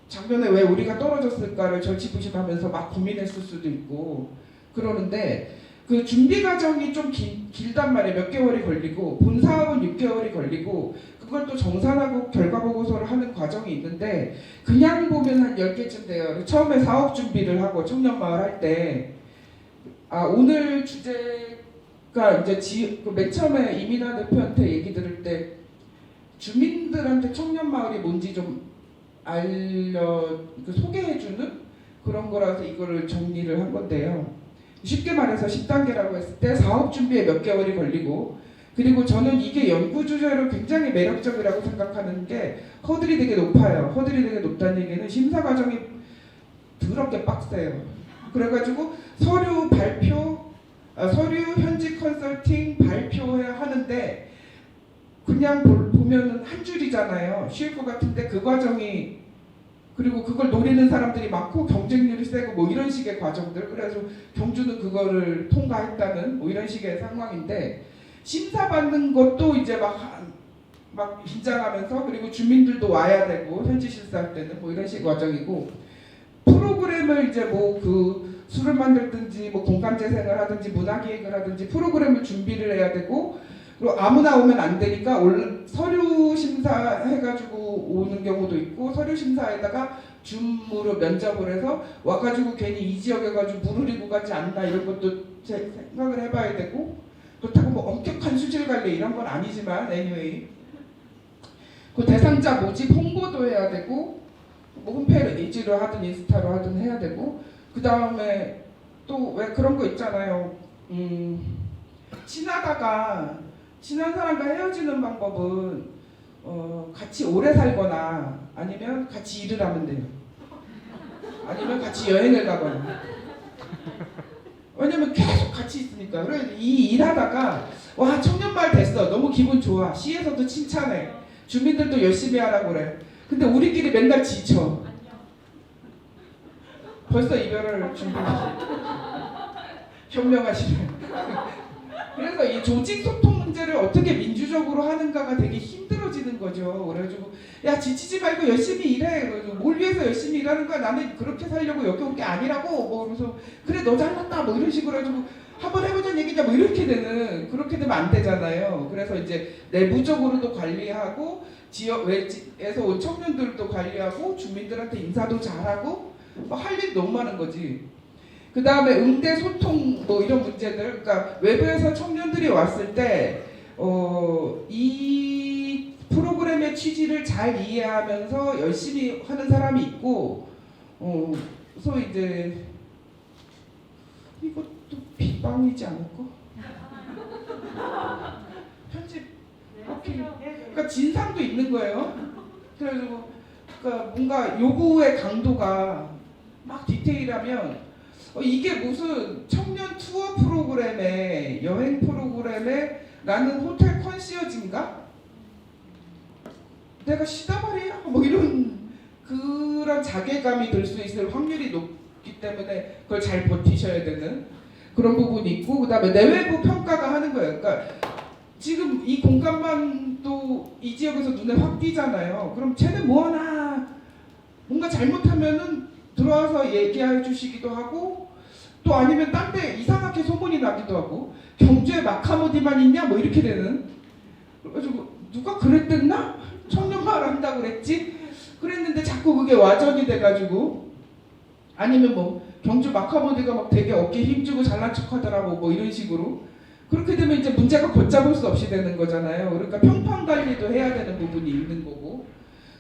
작년에 왜 우리가 떨어졌을까를 절치부심하면서 막 고민했을 수도 있고 그러는데, 그 준비 과정이 좀 길단 말이에요. 몇 개월이 걸리고, 본 사업은 6개월이 걸리고, 그걸 또 정산하고 결과 보고서를 하는 과정이 있는데, 그냥 보면 한 10개쯤 돼요. 처음에 사업 준비를 하고 청년마을 할 때, 오늘 주제가 이제 맨 처음에 이민아 대표한테 얘기 들을 때 주민들한테 청년마을이 뭔지 좀 소개해주는 그런 거라서 이거를 정리를 한 건데요. 쉽게 말해서 10단계라고 했을 때 사업 준비에 몇 개월이 걸리고, 그리고 저는 이게 연구 주제로 굉장히 매력적이라고 생각하는 게 허들이 되게 높아요. 허들이 되게 높다는 얘기는 심사 과정이 더럽게 빡세요. 그래가지고 서류 발표, 서류 현지 컨설팅 발표해야 하는데 그냥 보면은 한 줄이잖아요. 쉬울 것 같은데 그 과정이, 그리고 그걸 노리는 사람들이 많고 경쟁률이 세고 뭐 이런 식의 과정들, 그래서 경주는 그거를 통과했다는 뭐 이런 식의 상황인데, 심사받는 것도 이제 막 긴장하면서, 그리고 주민들도 와야 되고 현지 실사할 때는 뭐 이런 식의 과정이고, 프로그램을 이제 뭐 그 술을 만들든지 뭐 공간 재생을 하든지 문화기획을 하든지 프로그램을 준비를 해야 되고, 그리고 아무나 오면 안 되니까 서류 심사해가지고 오는 경우도 있고, 서류 심사에다가 줌으로 면접을 해서 와가지고 괜히 이 지역에 가지고 물 흐리고 가지 않나 이런 것도 생각을 해봐야 되고, 그렇다고 뭐 엄격한 수질 관리 이런 건 아니지만 anyway 그 대상자 모집 홍보도 해야 되고, 뭐 홈페이지로 하든 인스타로 하든 해야 되고, 그 다음에 또 왜 그런 거 있잖아요. 친하다가 친한 사람과 헤어지는 방법은 같이 오래 살거나 아니면 같이 일을 하면 돼요. 아니면 같이 여행을 가거나. 왜냐면 계속 같이 있으니까. 그래서 이 일하다가 와 청년마을 됐어, 너무 기분 좋아, 시에서도 칭찬해, 주민들도 열심히 하라고 그래. 근데 우리끼리 맨날 지쳐. 벌써 이별을 현명하시네. 그래서 이 조직 소통 문제를 어떻게 민주적으로 하는가가 되게 힘들어지는 거죠. 그래가지고 야 지치지 말고 열심히 일해. 그래가지고 뭘 위해서 열심히 일하는 거야? 나는 그렇게 살려고 여기 온 게 아니라고. 뭐 그러면서 그래 너 잘났다 뭐 이런 식으로 해가지고 한번 해보자는 얘기냐 뭐 이렇게 그렇게 되면 안 되잖아요. 그래서 이제 내부적으로도 관리하고 지역 외지에서 온 청년들도 관리하고 주민들한테 인사도 잘하고 뭐 할 일이 너무 많은 거지. 그 다음에 응대 소통 뭐 이런 문제들, 그러니까 외부에서 청년들이 왔을 때 이 프로그램의 취지를 잘 이해하면서 열심히 하는 사람이 있고, 소위 이제 이것도 비방이지 않을까? 편집 그러니까 진상도 있는 거예요. 그래가지고 그러니까 뭔가 요구의 강도가 막 디테일하면 이게 무슨 청년 투어 프로그램에 여행 프로그램에 나는 호텔 컨시어지인가? 내가 시다 말이야? 뭐 이런 그런 자괴감이 들 수 있을 확률이 높기 때문에 그걸 잘 버티셔야 되는 그런 부분이 있고, 그 다음에 내외부 평가가 하는 거예요. 그러니까 지금 이 공간만도 이 지역에서 눈에 확 띄잖아요. 그럼 쟤네 뭐하나, 뭔가 잘못하면은 들어와서 얘기해 주시기도 하고, 또 아니면 딴 데 이상하게 소문이 나기도 하고, 경주에 마카모디만 있냐 뭐 이렇게 되는. 그래가지고 누가 그랬댔나? 청년마을 한다고 그랬지? 그랬는데 자꾸 그게 와전이 돼가지고, 아니면 뭐 경주 마카모디가 막 되게 어깨 힘주고 잘난 척하더라고 뭐 이런 식으로. 그렇게 되면 이제 문제가 걷잡을 수 없이 되는 거잖아요. 그러니까 평판 관리도 해야 되는 부분이 있는 거고,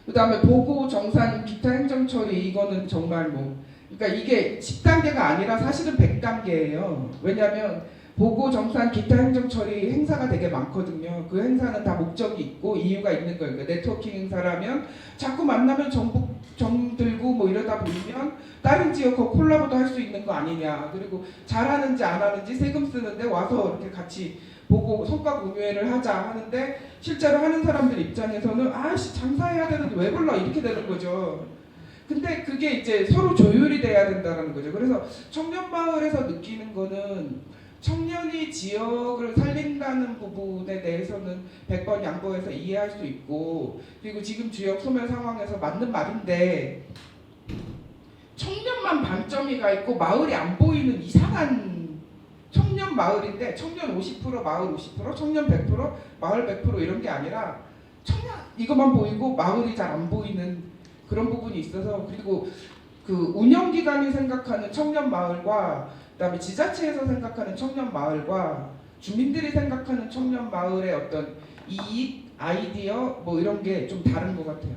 그 다음에 보고, 정산, 기타 행정 처리, 이거는 정말 뭐, 그러니까 이게 10단계가 아니라 사실은 100단계예요. 왜냐하면 보고, 정산, 기타 행정 처리 행사가 되게 많거든요. 그 행사는 다 목적이 있고 이유가 있는 거예요. 그러니까 네트워킹 행사라면 자꾸 만나면 정보 정 들고 뭐 이러다 보면 다른 지역하고 콜라보도 할 수 있는 거 아니냐. 그리고 잘하는지 안 하는지 세금 쓰는데 와서 이렇게 같이 보고 성과 공유회를 하자 하는데 실제로 하는 사람들 입장에서는 아씨 장사해야 되는데 왜 불러 이렇게 되는 거죠. 근데 그게 이제 서로 조율이 돼야 된다는 거죠. 그래서 청년마을에서 느끼는 거는 청년이 지역을 살린다는 부분에 대해서는 100번 양보해서 이해할 수 있고, 그리고 지금 주역 소멸 상황에서 맞는 말인데 청년만 반점이가 있고 마을이 안 보이는 이상한 청년 마을인데 청년 50% 마을 50% 청년 100% 마을 100% 이런 게 아니라 청년 이것만 보이고 마을이 잘 안 보이는 그런 부분이 있어서, 그리고 그 운영기관이 생각하는 청년 마을과 그다음에 지자체에서 생각하는 청년 마을과 주민들이 생각하는 청년 마을의 어떤 이익, 아이디어 뭐 이런 게 좀 다른 것 같아요.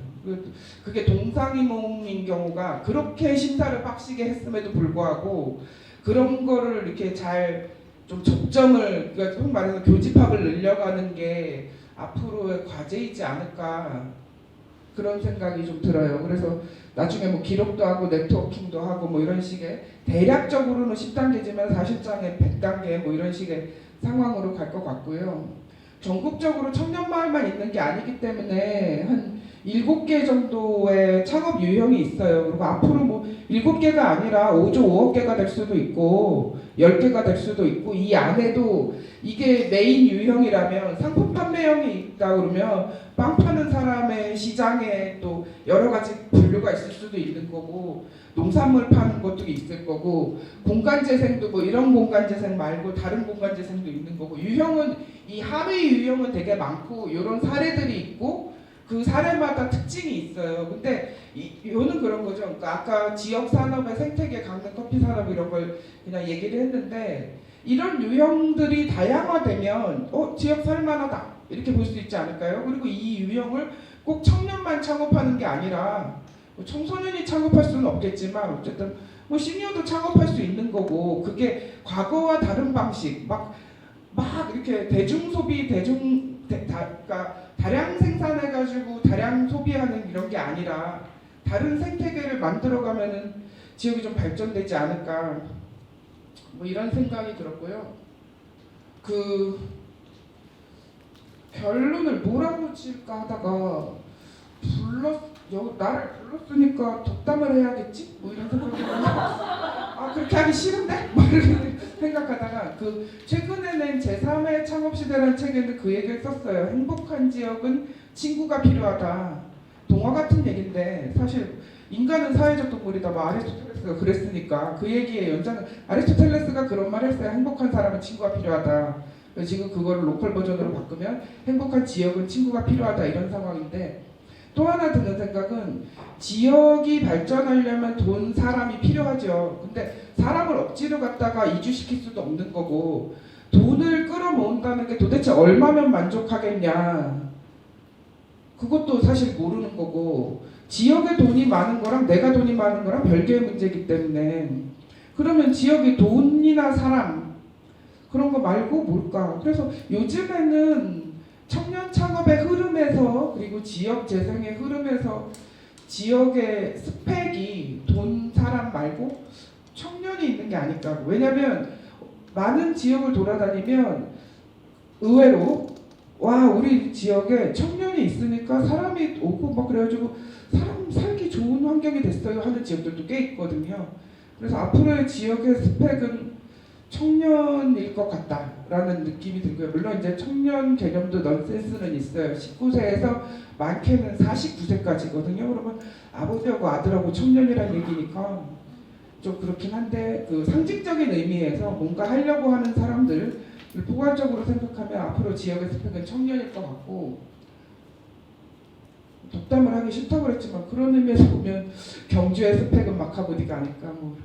그게 동상이몽인 경우가 그렇게 심사를 빡시게 했음에도 불구하고 그런 거를 이렇게 잘 좀 접점을, 그러니까 속 말해서 교집합을 늘려가는 게 앞으로의 과제이지 않을까 그런 생각이 좀 들어요. 그래서 나중에 뭐 기록도 하고 네트워킹도 하고 뭐 이런 식의 대략적으로는 10단계지만 사실상의 100단계 뭐 이런 식의 상황으로 갈 것 같고요. 전국적으로 청년마을만 있는 게 아니기 때문에 한 7개 정도의 창업 유형이 있어요. 그리고 앞으로 뭐 7개가 아니라 5조 5억 개가 될 수도 있고 10개가 될 수도 있고, 이 안에도 이게 메인 유형이라면 상품 판매형이 있다 그러면 빵 파는 사람의 시장에 또 여러 가지 분류가 있을 수도 있는 거고, 농산물 파는 것도 있을 거고, 공간재생도 뭐 이런 공간재생 말고 다른 공간재생도 있는 거고, 유형은 이 하위 유형은 되게 많고 이런 사례들이 있고 그 사례마다 특징이 있어요. 근데 요는 그런 거죠. 그러니까 아까 지역 산업의 생태계, 강릉 커피 산업 이런 걸 그냥 얘기를 했는데, 이런 유형들이 다양화되면 지역 살만하다 이렇게 볼 수 있지 않을까요? 그리고 이 유형을 꼭 청년만 창업하는 게 아니라 뭐 청소년이 창업할 수는 없겠지만 어쨌든 뭐 시니어도 창업할 수 있는 거고, 그게 과거와 다른 방식 막 이렇게 대중소비 그러니까 다량 생산해가지고 다량 소비하는 이런 게 아니라 다른 생태계를 만들어가면은 지역이 좀 발전되지 않을까 뭐 이런 생각이 들었고요. 그 결론을 뭐라고 칠까 하다가 나를 불렀으니까 덕담을 해야겠지? 뭐 이런 생각이 들어서 그렇게 하기 싫은데? 뭐 이렇게 생각하다가 그 최근에 낸 제3의 창업시대라는 책에는 그 얘기를 썼어요. 행복한 지역은 친구가 필요하다. 동화 같은 얘기인데 사실 인간은 사회적 동물이다. 뭐 아리스토텔레스가 그랬으니까 그 얘기의 연장은 아리스토텔레스가 그런 말을 했어요. 행복한 사람은 친구가 필요하다. 지금 그거를 로컬 버전으로 바꾸면 행복한 지역은 친구가 필요하다 이런 상황인데, 또 하나 드는 생각은 지역이 발전하려면 돈, 사람이 필요하죠. 근데 사람을 억지로 갖다가 이주시킬 수도 없는 거고, 돈을 끌어모은다는 게 도대체 얼마면 만족하겠냐, 그것도 사실 모르는 거고, 지역에 돈이 많은 거랑 내가 돈이 많은 거랑 별개의 문제이기 때문에, 그러면 지역의 돈이나 사람 그런 거 말고 뭘까? 그래서 요즘에는 청년 창업의 흐름에서 그리고 지역 재생의 흐름에서 지역의 스펙이 돈, 사람 말고 청년이 있는 게 아닐까. 왜냐면 많은 지역을 돌아다니면 의외로 우리 지역에 청년이 있으니까 사람이 오고 막 그래가지고 사람 살기 좋은 환경이 됐어요 하는 지역들도 꽤 있거든요. 그래서 앞으로의 지역의 스펙은 청년일 것 같다라는 느낌이 들고요. 물론 이제 청년 개념도 넌센스는 있어요. 19세에서 많게는 49세까지거든요. 그러면 아버지하고 아들하고 청년이라는 얘기니까 좀 그렇긴 한데, 그 상징적인 의미에서 뭔가 하려고 하는 사람들을 포괄적으로 생각하면 앞으로 지역의 스펙은 청년일 것 같고, 덕담을 하기 싫다고 그랬지만 그런 의미에서 보면 경주의 스펙은 마카보디가 아닐까 뭐.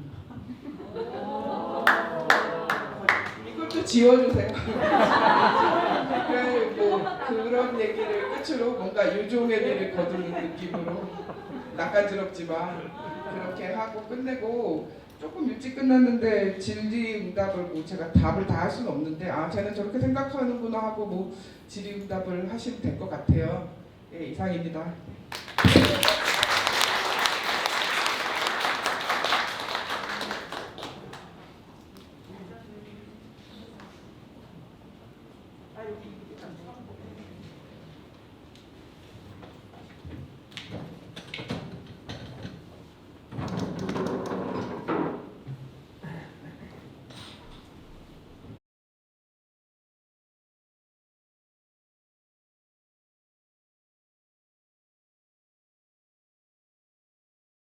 이것도 지워주세요. 뭐 그런 얘기를 끝으로 뭔가 유종의 미를 거두는 느낌으로 낯간지럽지만 그렇게 하고 끝내고, 조금 일찍 끝났는데 질의응답을 뭐 제가 답을 다 할 수는 없는데 쟤는 저렇게 생각하는구나 하고 뭐 질의응답을 하시면 될 것 같아요. 예, 이상입니다.